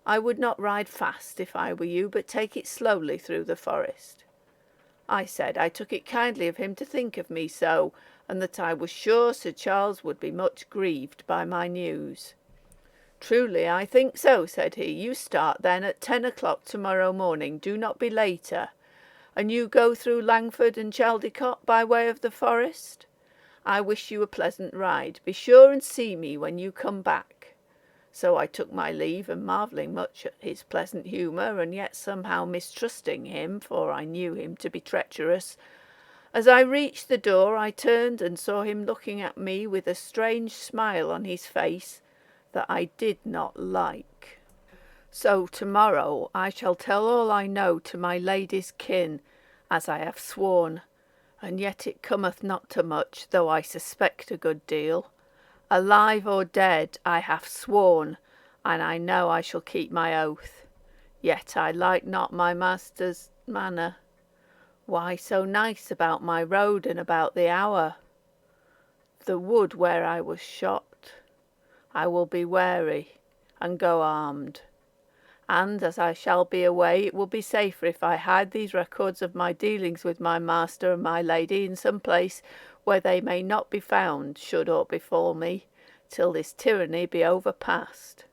I would not ride fast if I were you, but take it slowly through the forest." I said I took it kindly of him to think of me so, and that I was sure Sir Charles would be much grieved by my news. "Truly, I think so," said he. "You start, then, at 10 o'clock tomorrow morning. Do not be later. And you go through Langford and Chaldecott by way of the forest. I wish you a pleasant ride. Be sure and see me when you come back." So I took my leave, and marvelling much at his pleasant humour, and yet somehow mistrusting him, for I knew him to be treacherous. As I reached the door, I turned and saw him looking at me with a strange smile on his face that I did not like. So tomorrow I shall tell all I know to my lady's kin, as I have sworn, and yet it cometh not to much, though I suspect a good deal. Alive or dead, I have sworn, and I know I shall keep my oath. Yet I like not my master's manner. Why so nice about my road and about the hour? The wood where I was shot. I will be wary, and go armed. And as I shall be away, it will be safer if I hide these records of my dealings with my master and my lady in some place where they may not be found, should aught befall me, till this tyranny be overpast.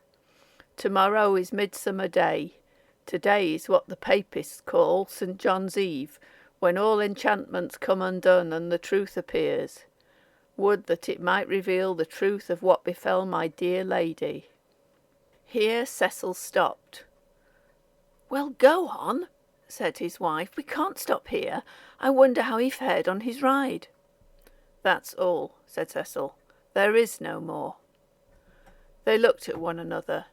Tomorrow is Midsummer Day. Today is what the Papists call St. John's Eve, when all enchantments come undone and the truth appears. Would that it might reveal the truth of what befell my dear lady. Here Cecil stopped. "Well, go on," said his wife. "We can't stop here. I wonder how he fared on his ride." "That's all," said Cecil. "There is no more." They looked at one another.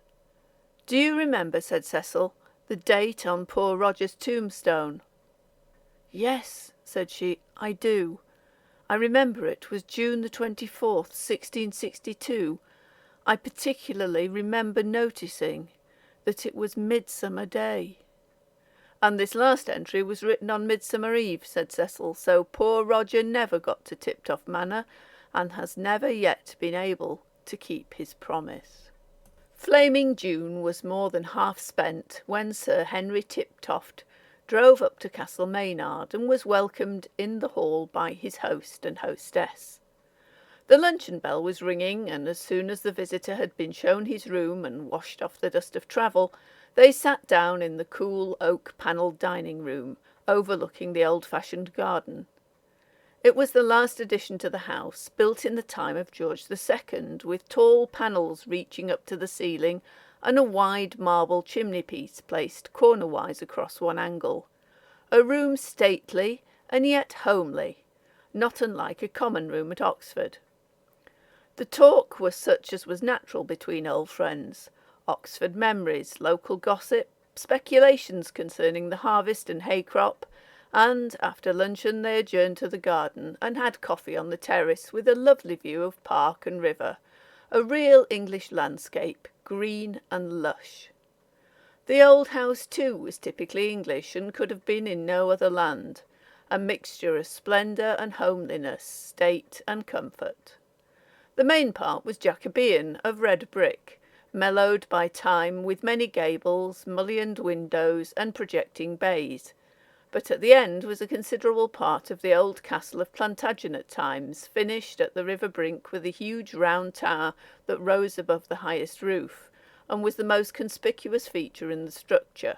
"Do you remember," said Cecil, "the date on poor Roger's tombstone?" "Yes," said she, "I do. I remember it was June the 24th, 1662. I particularly remember noticing that it was Midsummer Day." "And this last entry was written on Midsummer Eve," said Cecil, "so poor Roger never got to Tiptoft Manor, and has never yet been able to keep his promise." Flaming June was more than half spent when Sir Henry Tiptoft drove up to Castle Maynard and was welcomed in the hall by his host and hostess. The luncheon bell was ringing, and as soon as the visitor had been shown his room and washed off the dust of travel, they sat down in the cool oak-panelled dining-room, overlooking the old-fashioned garden. It was the last addition to the house, built in the time of George II, with tall panels reaching up to the ceiling and a wide marble chimney-piece placed cornerwise across one angle. A room stately and yet homely, not unlike a common room at Oxford. The talk was such as was natural between old friends: Oxford memories, local gossip, speculations concerning the harvest and hay crop, and after luncheon they adjourned to the garden and had coffee on the terrace with a lovely view of park and river, a real English landscape, green and lush. The old house, too, was typically English and could have been in no other land, a mixture of splendour and homeliness, state and comfort. The main part was Jacobean, of red brick, mellowed by time with many gables, mullioned windows, and projecting bays, but at the end was a considerable part of the old castle of Plantagenet times, finished at the river brink with a huge round tower that rose above the highest roof, and was the most conspicuous feature in the structure.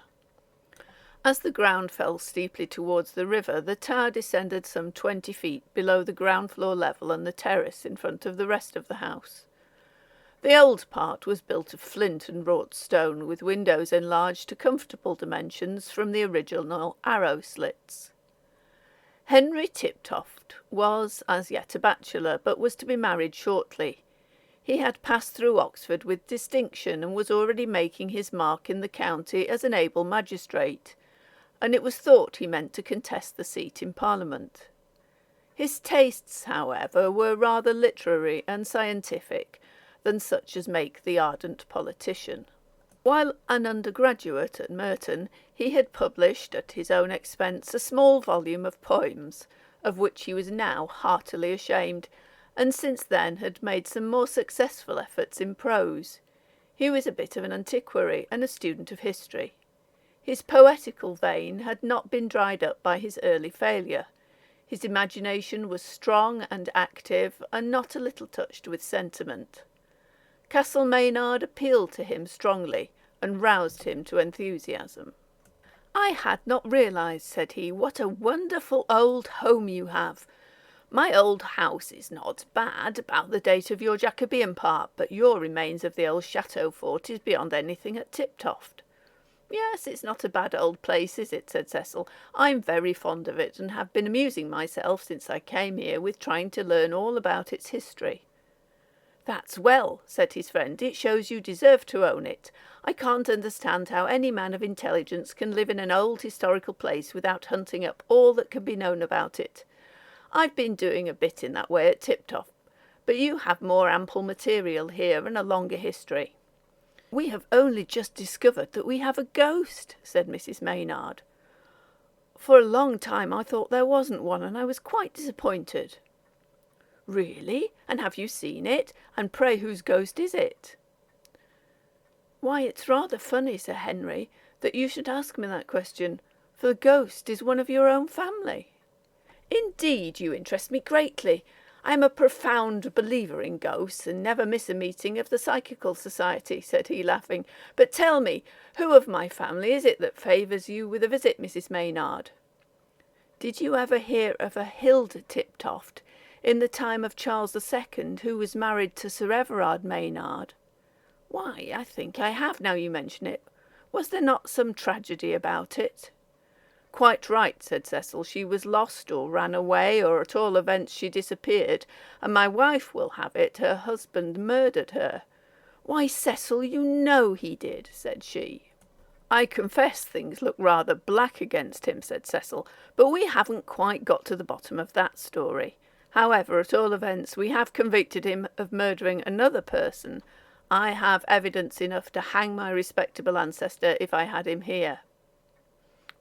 As the ground fell steeply towards the river, the tower descended some 20 feet below the ground floor level and the terrace in front of the rest of the house. The old part was built of flint and wrought stone, with windows enlarged to comfortable dimensions from the original arrow slits. Henry Tiptoft was as yet a bachelor, but was to be married shortly. He had passed through Oxford with distinction and was already making his mark in the county as an able magistrate, and it was thought he meant to contest the seat in Parliament. His tastes, however, were rather literary and scientific than such as make the ardent politician. While an undergraduate at Merton, he had published, at his own expense, a small volume of poems, of which he was now heartily ashamed, and since then had made some more successful efforts in prose. He was a bit of an antiquary and a student of history. His poetical vein had not been dried up by his early failure. His imagination was strong and active, and not a little touched with sentiment. Castle Maynard appealed to him strongly, and roused him to enthusiasm. "I had not realised," said he, "what a wonderful old home you have. My old house is not bad, about the date of your Jacobean part, but your remains of the old chateau fort is beyond anything at Tiptoft." "Yes, it's not a bad old place, is it?" said Cecil. "I'm very fond of it, and have been amusing myself since I came here with trying to learn all about its history." "That's well," said his friend. "It shows you deserve to own it. I can't understand how any man of intelligence can live in an old historical place without hunting up all that can be known about it. I've been doing a bit in that way at Tiptoft, but you have more ample material here and a longer history." "We have only just discovered that we have a ghost," said Mrs. Maynard. "For a long time I thought there wasn't one, and I was quite disappointed." "Really? And have you seen it? And pray whose ghost is it?" "Why, it's rather funny, Sir Henry, that you should ask me that question, for the ghost is one of your own family." "Indeed, you interest me greatly. I am a profound believer in ghosts, and never miss a meeting of the Psychical Society," said he, laughing. "But tell me, who of my family is it that favours you with a visit, Mrs. Maynard?" "Did you ever hear of a Hilda Tiptoft, in the time of Charles II, who was married to Sir Everard Maynard?" "Why, I think I have, now you mention it. Was there not some tragedy about it?" "Quite right," said Cecil. "She was lost, or ran away, or at all events she disappeared, and my wife will have it her husband murdered her." "Why, Cecil, you know he did," said she. "I confess things look rather black against him," said Cecil, "but we haven't quite got to the bottom of that story. However, at all events, we have convicted him of murdering another person. I have evidence enough to hang my respectable ancestor if I had him here."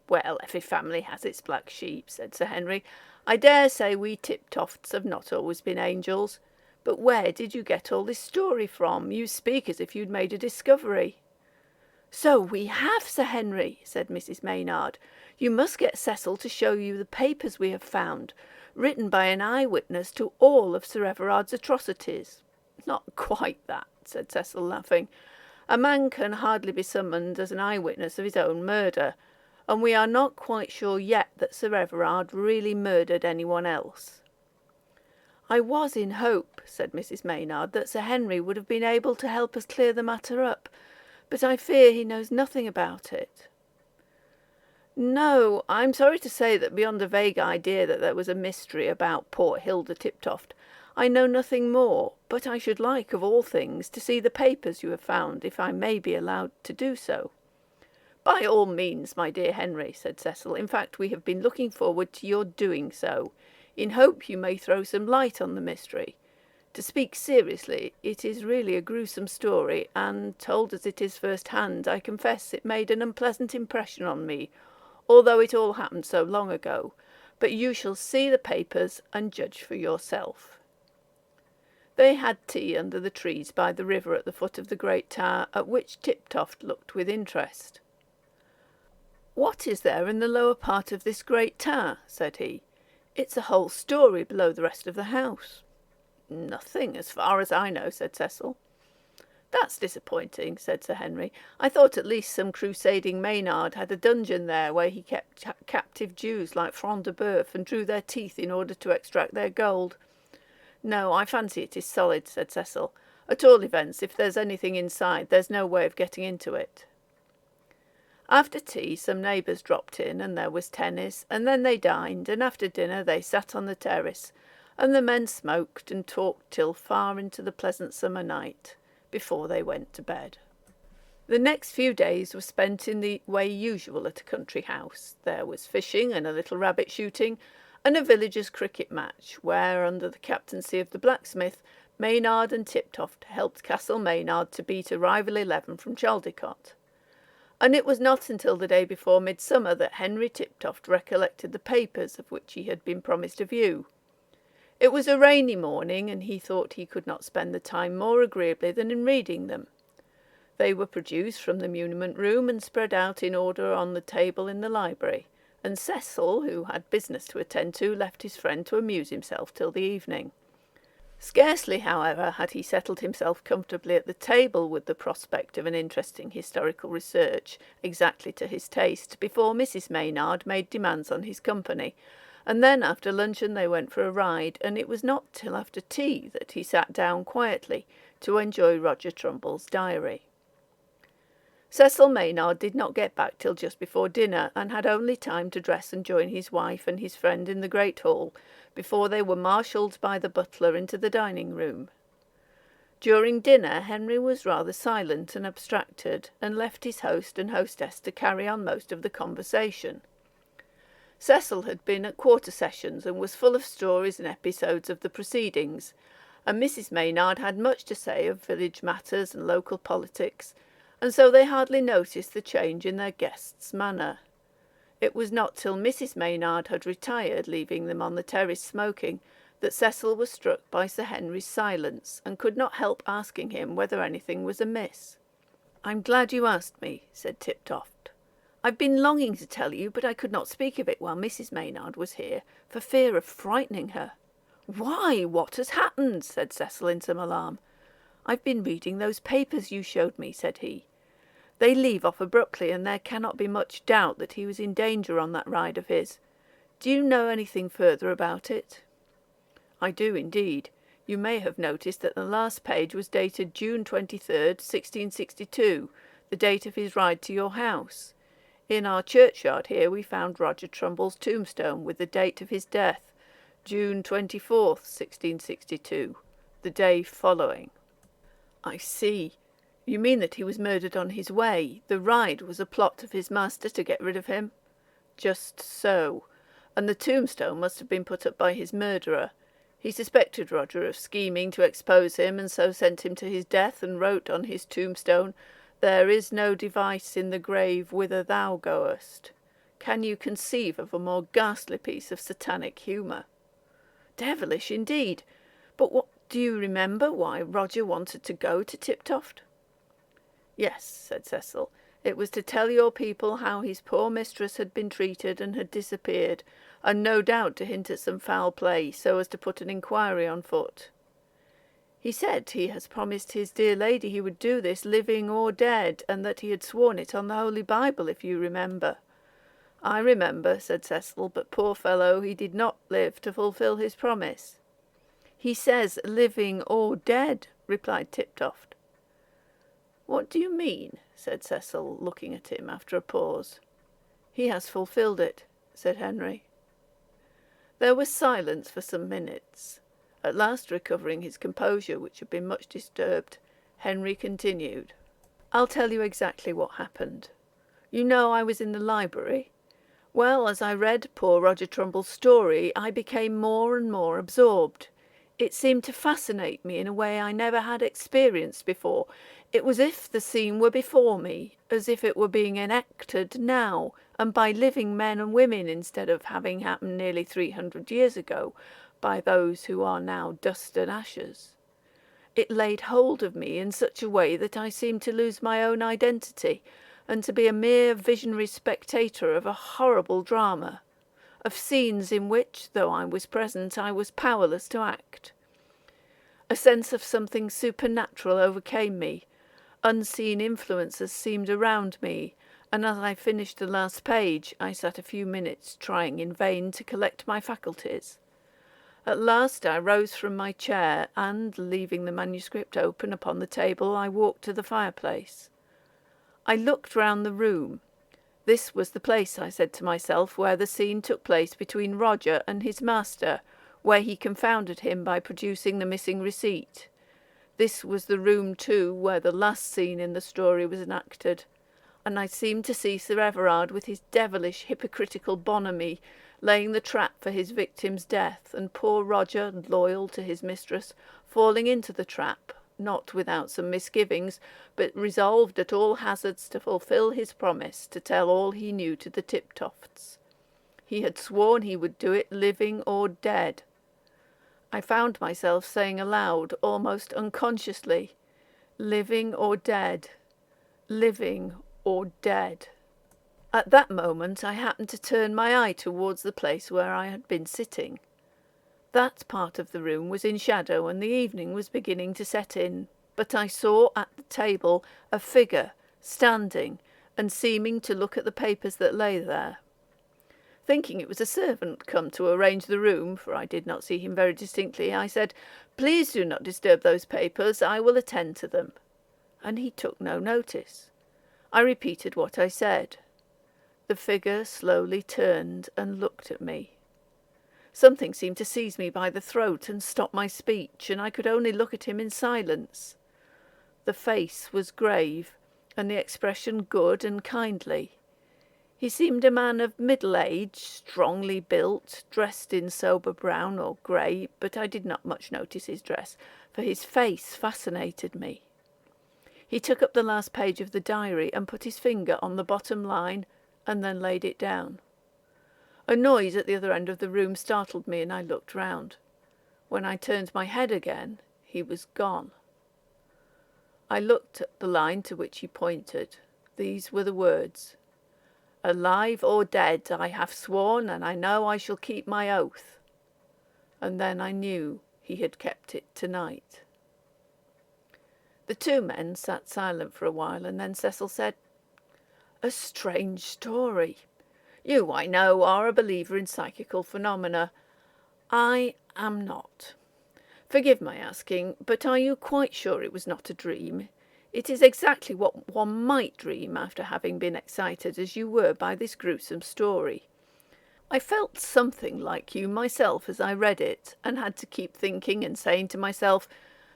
"Well, every family has its black sheep," said Sir Henry. "I dare say we Tiptofts have not always been angels. But where did you get all this story from? You speak as if you'd made a discovery." "So we have, Sir Henry," said Mrs. Maynard. "You must get Cecil to show you the papers we have found, written by an eyewitness to all of Sir Everard's atrocities." "Not quite that," said Cecil, laughing. "A man can hardly be summoned as an eyewitness of his own murder, and we are not quite sure yet that Sir Everard really murdered anyone else." "I was in hope," said Mrs. Maynard, "that Sir Henry would have been able to help us clear the matter up, but I fear he knows nothing about it." "No, I'm sorry to say that beyond a vague idea that there was a mystery about poor Hilda Tiptoft, I know nothing more, but I should like, of all things, to see the papers you have found, if I may be allowed to do so." "By all means, my dear Henry," said Cecil. "In fact, we have been looking forward to your doing so, in hope you may throw some light on the mystery. To speak seriously, it is really a gruesome story, and, told as it is first hand, I confess it made an unpleasant impression on me, although it all happened so long ago. But you shall see the papers and judge for yourself." They had tea under the trees by the river at the foot of the great tower, at which Tiptoft looked with interest. "What is there in the lower part of this great tower?" said he. "It's a whole story below the rest of the house." "Nothing, as far as I know," said Cecil. "That's disappointing," said Sir Henry. "I thought at least some crusading Maynard had a dungeon there where he kept captive Jews like Front de Bœuf and drew their teeth in order to extract their gold." "No, I fancy it is solid," said Cecil. "At all events, if there's anything inside, there's no way of getting into it." After tea some neighbours dropped in, and there was tennis, and then they dined, and after dinner they sat on the terrace, and the men smoked and talked till far into the pleasant summer night, before they went to bed. The next few days were spent in the way usual at a country house. There was fishing and a little rabbit shooting, and a villagers' cricket match, where, under the captaincy of the blacksmith, Maynard and Tiptoft helped Castle Maynard to beat a rival 11 from Chaldicot. And it was not until the day before midsummer that Henry Tiptoft recollected the papers of which he had been promised a view. It was a rainy morning, and he thought he could not spend the time more agreeably than in reading them. They were produced from the muniment room and spread out in order on the table in the library, and Cecil, who had business to attend to, left his friend to amuse himself till the evening. Scarcely, however, had he settled himself comfortably at the table with the prospect of an interesting historical research exactly to his taste, before Mrs. Maynard made demands on his company, and then after luncheon they went for a ride, and it was not till after tea that he sat down quietly to enjoy Roger Trumble's diary. Cecil Maynard did not get back till just before dinner, and had only time to dress and join his wife and his friend in the great hall, before they were marshalled by the butler into the dining-room. During dinner Henry was rather silent and abstracted, and left his host and hostess to carry on most of the conversation. Cecil had been at quarter sessions, and was full of stories and episodes of the proceedings, and Mrs. Maynard had much to say of village matters and local politics, and so they hardly noticed the change in their guest's manner. It was not till Mrs. Maynard had retired, leaving them on the terrace smoking, that Cecil was struck by Sir Henry's silence, and could not help asking him whether anything was amiss. "I'm glad you asked me," said Tiptoft. "I've been longing to tell you, but I could not speak of it while Mrs. Maynard was here, for fear of frightening her." "Why, what has happened?" said Cecil in some alarm. "I've been reading those papers you showed me," said he. "They leave off abruptly, and there cannot be much doubt that he was in danger on that ride of his. Do you know anything further about it?" "I do indeed. You may have noticed that the last page was dated June 23rd, 1662, the date of his ride to your house. In our churchyard here we found Roger Trumble's tombstone with the date of his death, June 24th, 1662, the day following." "I see. You mean that he was murdered on his way. The ride was a plot of his master to get rid of him?" "Just so. And the tombstone must have been put up by his murderer. He suspected Roger of scheming to expose him, and so sent him to his death, and wrote on his tombstone, 'There is no device in the grave whither thou goest.' Can you conceive of a more ghastly piece of satanic humour?" "Devilish indeed. But do you remember why Roger wanted to go to Tiptoft?" "Yes," said Cecil. "It was to tell your people how his poor mistress had been treated and had disappeared, and no doubt to hint at some foul play, so as to put an inquiry on foot. He said he has promised his dear lady he would do this, living or dead, and that he had sworn it on the Holy Bible, if you remember." "I remember," said Cecil, "but poor fellow, he did not live to fulfil his promise." "He says living or dead," replied Tiptoft. "What do you mean?" said Cecil, looking at him after a pause. "He has fulfilled it," said Henry. There was silence for some minutes. At last, recovering his composure, which had been much disturbed, Henry continued. "I'll tell you exactly what happened. You know I was in the library. Well, as I read poor Roger Trumble's story, I became more and more absorbed. It seemed to fascinate me in a way I never had experienced before. It was as if the scene were before me, as if it were being enacted now, and by living men and women, instead of having happened nearly 300 years ago, by those who are now dust and ashes. It laid hold of me in such a way that I seemed to lose my own identity, and to be a mere visionary spectator of a horrible drama, of scenes in which, though I was present, I was powerless to act. A sense of something supernatural overcame me. Unseen influences seemed around me, and as I finished the last page, I sat a few minutes trying in vain to collect my faculties. At last I rose from my chair, and, leaving the manuscript open upon the table, I walked to the fireplace. I looked round the room. This was the place, I said to myself, where the scene took place between Roger and his master, where he confounded him by producing the missing receipt. This was the room, too, where the last scene in the story was enacted, and I seemed to see Sir Everard with his devilish hypocritical bonhomie laying the trap for his victim's death, and poor Roger, loyal to his mistress, falling into the trap, not without some misgivings, but resolved at all hazards to fulfil his promise to tell all he knew to the Tiptofts. He had sworn he would do it, living or dead. I found myself saying aloud, almost unconsciously, living or dead, living or dead. At that moment I happened to turn my eye towards the place where I had been sitting. That part of the room was in shadow, and the evening was beginning to set in, but I saw at the table a figure standing and seeming to look at the papers that lay there. Thinking it was a servant come to arrange the room, for I did not see him very distinctly, I said, "Please do not disturb those papers, I will attend to them." And he took no notice. I repeated what I said. The figure slowly turned and looked at me. Something seemed to seize me by the throat and stop my speech, and I could only look at him in silence. The face was grave, and the expression good and kindly. He seemed a man of middle age, strongly built, dressed in sober brown or grey, but I did not much notice his dress, for his face fascinated me. He took up the last page of the diary and put his finger on the bottom line, and then laid it down. A noise at the other end of the room startled me, and I looked round. When I turned my head again, he was gone. I looked at the line to which he pointed. These were the words: "Alive or dead, I have sworn, and I know I shall keep my oath." And then I knew he had kept it tonight. The two men sat silent for a while, and then Cecil said, "A strange story. You, I know, are a believer in psychical phenomena. I am not. Forgive my asking, but are you quite sure it was not a dream? It is exactly what one might dream after having been excited as you were by this gruesome story. I felt something like you myself as I read it, and had to keep thinking and saying to myself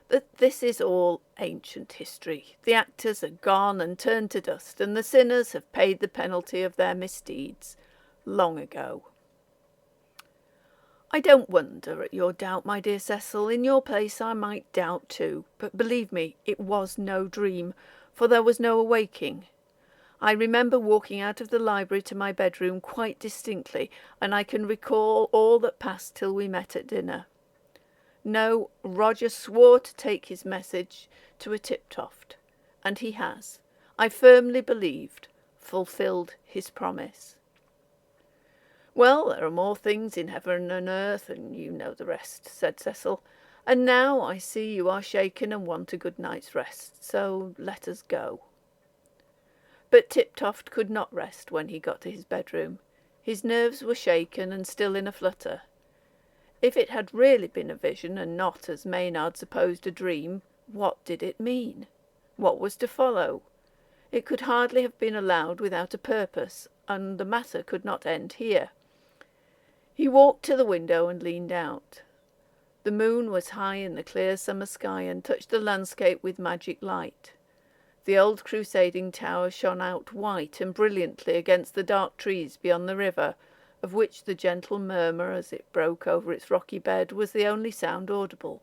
that this is all ancient history. The actors are gone and turned to dust, and the sinners have paid the penalty of their misdeeds long ago." "I don't wonder at your doubt, my dear Cecil. In your place I might doubt too, but believe me, it was no dream, for there was no awaking. I remember walking out of the library to my bedroom quite distinctly, and I can recall all that passed till we met at dinner. No, Roger swore to take his message to a Tiptoft, and he has, I firmly believed, fulfilled his promise." "Well, there are more things in heaven and earth, and you know the rest," said Cecil. "And now I see you are shaken and want a good night's rest, so let us go." But Tiptoft could not rest when he got to his bedroom. His nerves were shaken and still in a flutter. If it had really been a vision, and not, as Maynard supposed, a dream, what did it mean? What was to follow? It could hardly have been allowed without a purpose, and the matter could not end here. He walked to the window and leaned out. The moon was high in the clear summer sky and touched the landscape with magic light. The old crusading tower shone out white and brilliantly against the dark trees beyond the river, of which the gentle murmur as it broke over its rocky bed was the only sound audible.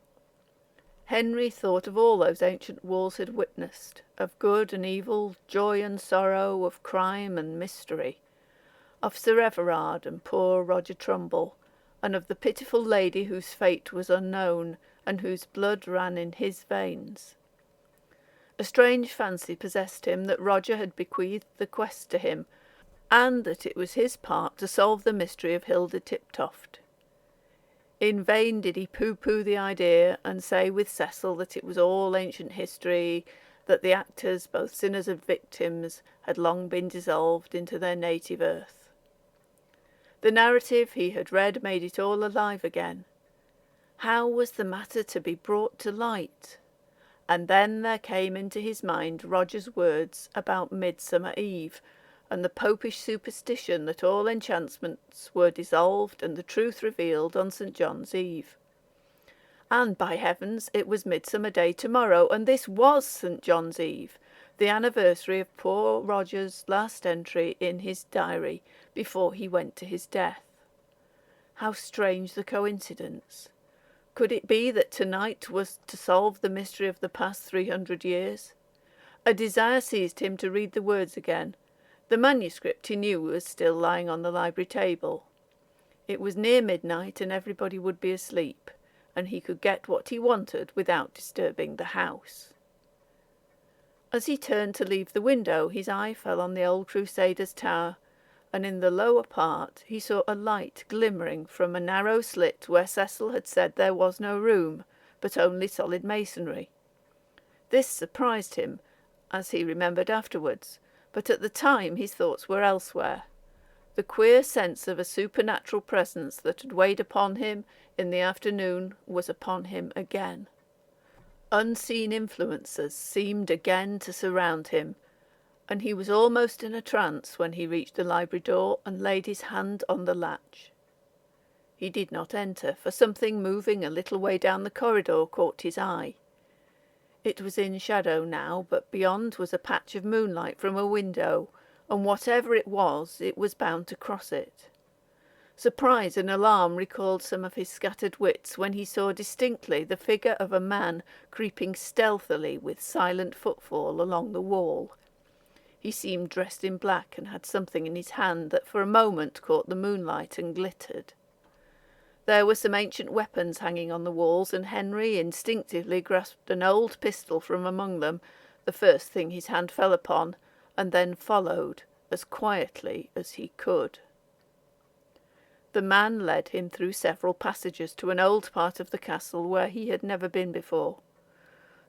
Henry thought of all those ancient walls had witnessed, of good and evil, joy and sorrow, of crime and mystery, of Sir Everard and poor Roger Trumbull, and of the pitiful lady whose fate was unknown, and whose blood ran in his veins. A strange fancy possessed him that Roger had bequeathed the quest to him, and that it was his part to solve the mystery of Hilda Tiptoft. In vain did he pooh-pooh the idea, and say with Cecil that it was all ancient history, that the actors, both sinners and victims, had long been dissolved into their native earth. The narrative he had read made it all alive again. How was the matter to be brought to light? And then there came into his mind Roger's words about Midsummer Eve, and the popish superstition that all enchantments were dissolved and the truth revealed on St. John's Eve. And, by heavens, it was Midsummer Day tomorrow, and this was St. John's Eve, the anniversary of poor Roger's last entry in his diary before he went to his death. How strange the coincidence! Could it be that tonight was to solve the mystery of the past 300 years? A desire seized him to read the words again. The manuscript he knew was still lying on the library table. It was near midnight and everybody would be asleep, and he could get what he wanted without disturbing the house. As he turned to leave the window, his eye fell on the old Crusaders' tower, and in the lower part he saw a light glimmering from a narrow slit where Cecil had said there was no room, but only solid masonry. This surprised him, as he remembered afterwards, but at the time his thoughts were elsewhere. The queer sense of a supernatural presence that had weighed upon him in the afternoon was upon him again. Unseen influences seemed again to surround him, and he was almost in a trance when he reached the library door and laid his hand on the latch. He did not enter, for something moving a little way down the corridor caught his eye. It was in shadow now, but beyond was a patch of moonlight from a window, and whatever it was bound to cross it. Surprise and alarm recalled some of his scattered wits when he saw distinctly the figure of a man creeping stealthily with silent footfall along the wall. He seemed dressed in black and had something in his hand that for a moment caught the moonlight and glittered. There were some ancient weapons hanging on the walls, and Henry instinctively grasped an old pistol from among them, the first thing his hand fell upon, and then followed as quietly as he could. The man led him through several passages to an old part of the castle where he had never been before.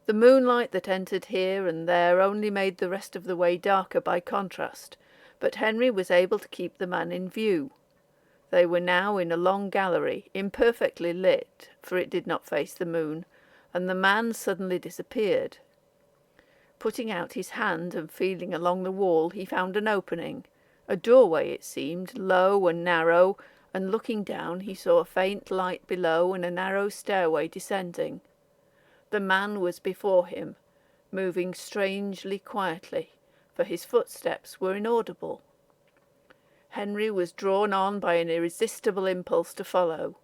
The moonlight that entered here and there only made the rest of the way darker by contrast, but Henry was able to keep the man in view. They were now in a long gallery, imperfectly lit, for it did not face the moon, and the man suddenly disappeared. Putting out his hand and feeling along the wall, he found an opening, a doorway it seemed, low and narrow, and looking down he saw a faint light below and a narrow stairway descending. The man was before him, moving strangely quietly, for his footsteps were inaudible. Henry was drawn on by an irresistible impulse to follow.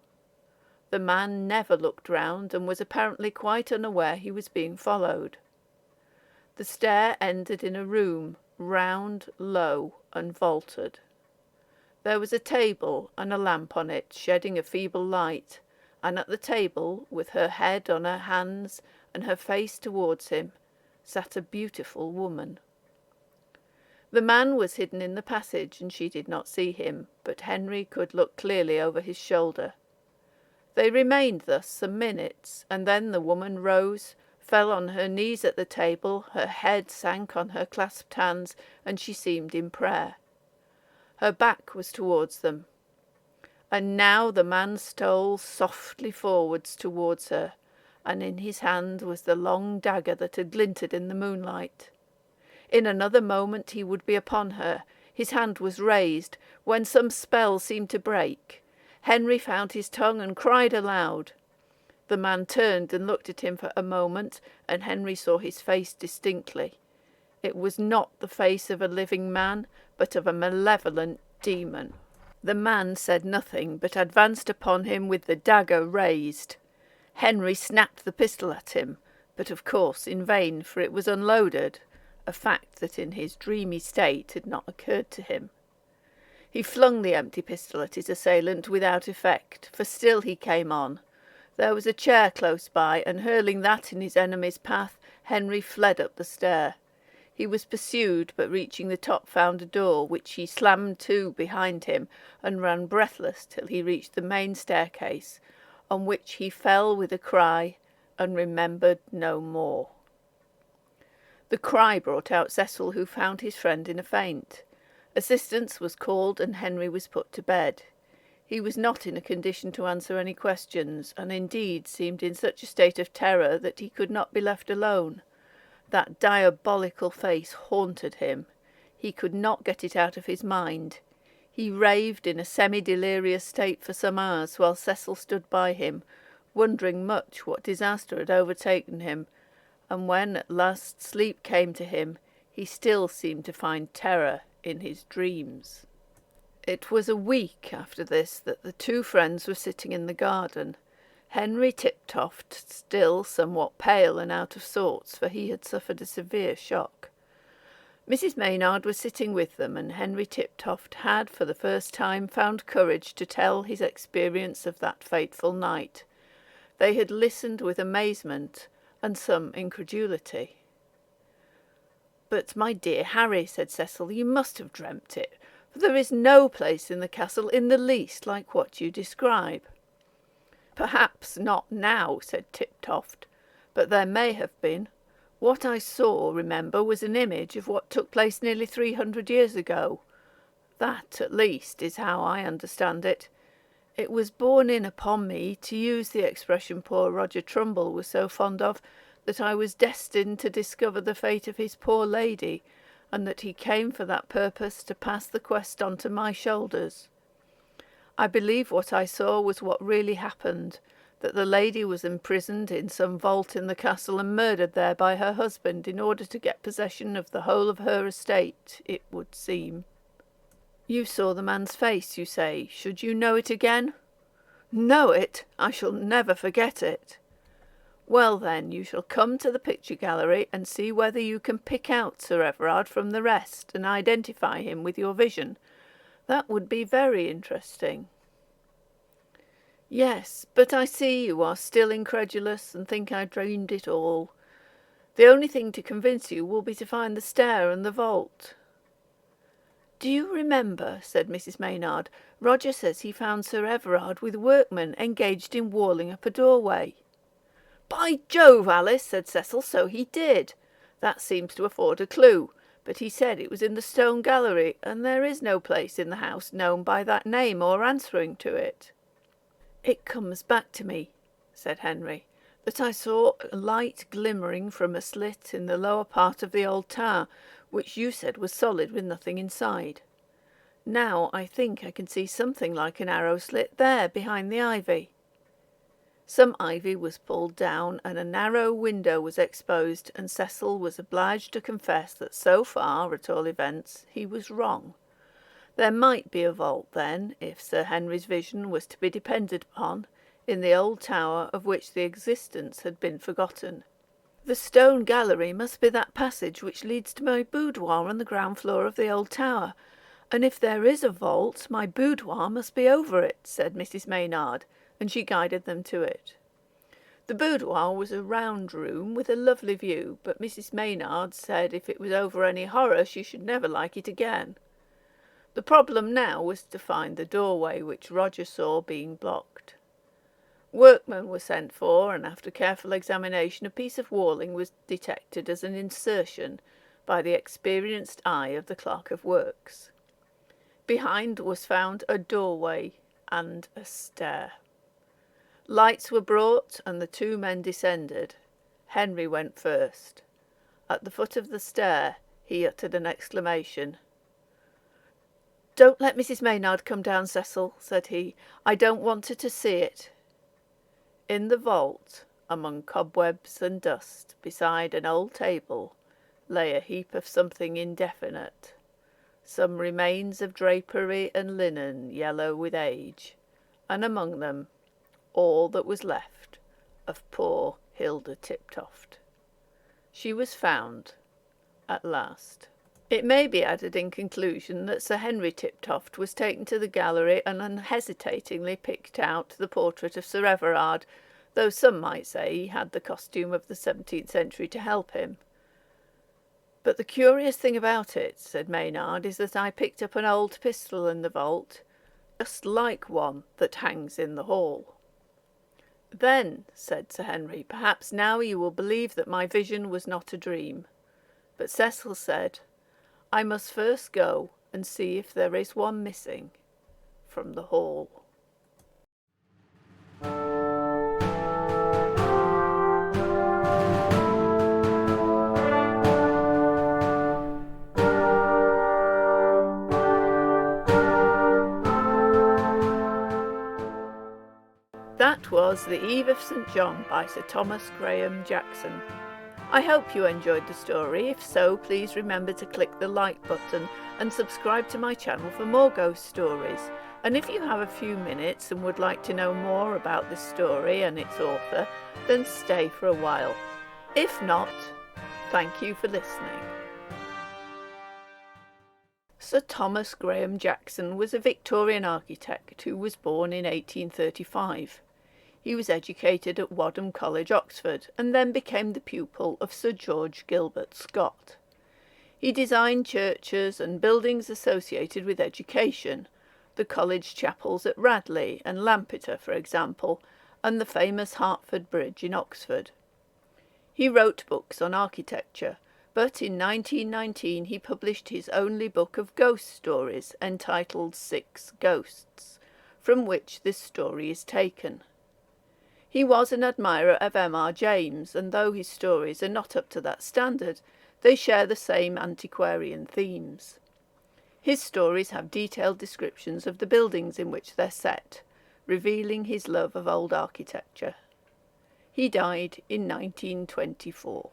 The man never looked round and was apparently quite unaware he was being followed. The stair ended in a room, round, low, and vaulted. There was a table and a lamp on it, shedding a feeble light, and at the table, with her head on her hands and her face towards him, sat a beautiful woman. The man was hidden in the passage, and she did not see him, but Henry could look clearly over his shoulder. They remained thus some minutes, and then the woman rose, fell on her knees at the table, her head sank on her clasped hands, and she seemed in prayer. Her back was towards them. And now the man stole softly forwards towards her, and in his hand was the long dagger that had glinted in the moonlight. In another moment he would be upon her. His hand was raised, when some spell seemed to break. Henry found his tongue and cried aloud. The man turned and looked at him for a moment, and Henry saw his face distinctly. It was not the face of a living man, but of a malevolent demon. The man said nothing, but advanced upon him with the dagger raised. Henry snapped the pistol at him, but of course in vain, for it was unloaded, a fact that in his dreamy state had not occurred to him. He flung the empty pistol at his assailant without effect, for still he came on. There was a chair close by, and hurling that in his enemy's path, Henry fled up the stair. He was pursued, but reaching the top found a door, which he slammed to behind him, and ran breathless till he reached the main staircase, on which he fell with a cry, and remembered no more. The cry brought out Cecil, who found his friend in a faint. Assistance was called, and Henry was put to bed. He was not in a condition to answer any questions, and indeed seemed in such a state of terror that he could not be left alone. That diabolical face haunted him. He could not get it out of his mind. He raved in a semi-delirious state for some hours while Cecil stood by him, wondering much what disaster had overtaken him, and when at last sleep came to him, he still seemed to find terror in his dreams. It was a week after this that the two friends were sitting in the garden. Henry Tiptoft still somewhat pale and out of sorts, for he had suffered a severe shock. Mrs. Maynard was sitting with them, and Henry Tiptoft had for the first time found courage to tell his experience of that fateful night. They had listened with amazement and some incredulity. "But, my dear Harry," said Cecil, "you must have dreamt it, for there is no place in the castle in the least like what you describe." "Perhaps not now," said Tiptoft, "but there may have been. What I saw, remember, was an image of what took place nearly 300 years ago. That, at least, is how I understand it. It was borne in upon me, to use the expression poor Roger Trumbull was so fond of, that I was destined to discover the fate of his poor lady, and that he came for that purpose to pass the quest on to my shoulders. I believe what I saw was what really happened, that the lady was imprisoned in some vault in the castle and murdered there by her husband in order to get possession of the whole of her estate, it would seem." "You saw the man's face, you say. Should you know it again?" "Know it? I shall never forget it." "Well, then, you shall come to the picture gallery and see whether you can pick out Sir Everard from the rest and identify him with your vision. That would be very interesting." "Yes, but I see you are still incredulous and think I dreamed it all. The only thing to convince you will be to find the stair and the vault." "Do you remember," said Mrs. Maynard, "Roger says he found Sir Everard with workmen engaged in walling up a doorway." "By Jove, Alice," said Cecil, "so he did. That seems to afford a clue, but he said it was in the stone gallery, and there is no place in the house known by that name or answering to it." "It comes back to me," said Henry, "that I saw a light glimmering from a slit in the lower part of the old tower, which you said was solid with nothing inside. Now I think I can see something like an arrow slit there behind the ivy." Some ivy was pulled down, and a narrow window was exposed, and Cecil was obliged to confess that so far, at all events, he was wrong. There might be a vault, then, if Sir Henry's vision was to be depended upon, in the old tower of which the existence had been forgotten. The stone gallery must be that passage which leads to my boudoir on the ground floor of the old tower, and if there is a vault, my boudoir must be over it, said Mrs. Maynard, and she guided them to it. The boudoir was a round room with a lovely view, but Mrs. Maynard said if it was over any horror she should never like it again. The problem now was to find the doorway, which Roger saw being blocked. Workmen were sent for, and after careful examination a piece of walling was detected as an insertion by the experienced eye of the clerk of works. Behind was found a doorway and a stair. Lights were brought, and the two men descended. Henry went first. At the foot of the stair he uttered an exclamation. "Don't let Mrs. Maynard come down, Cecil," said he. "I don't want her to see it." In the vault, among cobwebs and dust, beside an old table, lay a heap of something indefinite, some remains of drapery and linen yellow with age, and among them all that was left of poor Hilda Tiptoft. She was found at last. It may be added in conclusion that Sir Henry Tiptoft was taken to the gallery and unhesitatingly picked out the portrait of Sir Everard, though some might say he had the costume of the 17th century to help him. "But the curious thing about it," said Maynard, "is that I picked up an old pistol in the vault, just like one that hangs in the hall." "Then," said Sir Henry, "perhaps now you will believe that my vision was not a dream." But Cecil said, "I must first go and see if there is one missing from the hall." That was The Eve of St. John by Sir Thomas Graham Jackson. I hope you enjoyed the story. If so, please remember to click the like button and subscribe to my channel for more ghost stories. And if you have a few minutes and would like to know more about this story and its author, then stay for a while. If not, thank you for listening. Sir Thomas Graham Jackson was a Victorian architect who was born in 1835. He was educated at Wadham College, Oxford, and then became the pupil of Sir George Gilbert Scott. He designed churches and buildings associated with education, the college chapels at Radley and Lampeter, for example, and the famous Hertford Bridge in Oxford. He wrote books on architecture, but in 1919 he published his only book of ghost stories entitled Six Ghosts, from which this story is taken. He was an admirer of M.R. James, and though his stories are not up to that standard, they share the same antiquarian themes. His stories have detailed descriptions of the buildings in which they're set, revealing his love of old architecture. He died in 1924.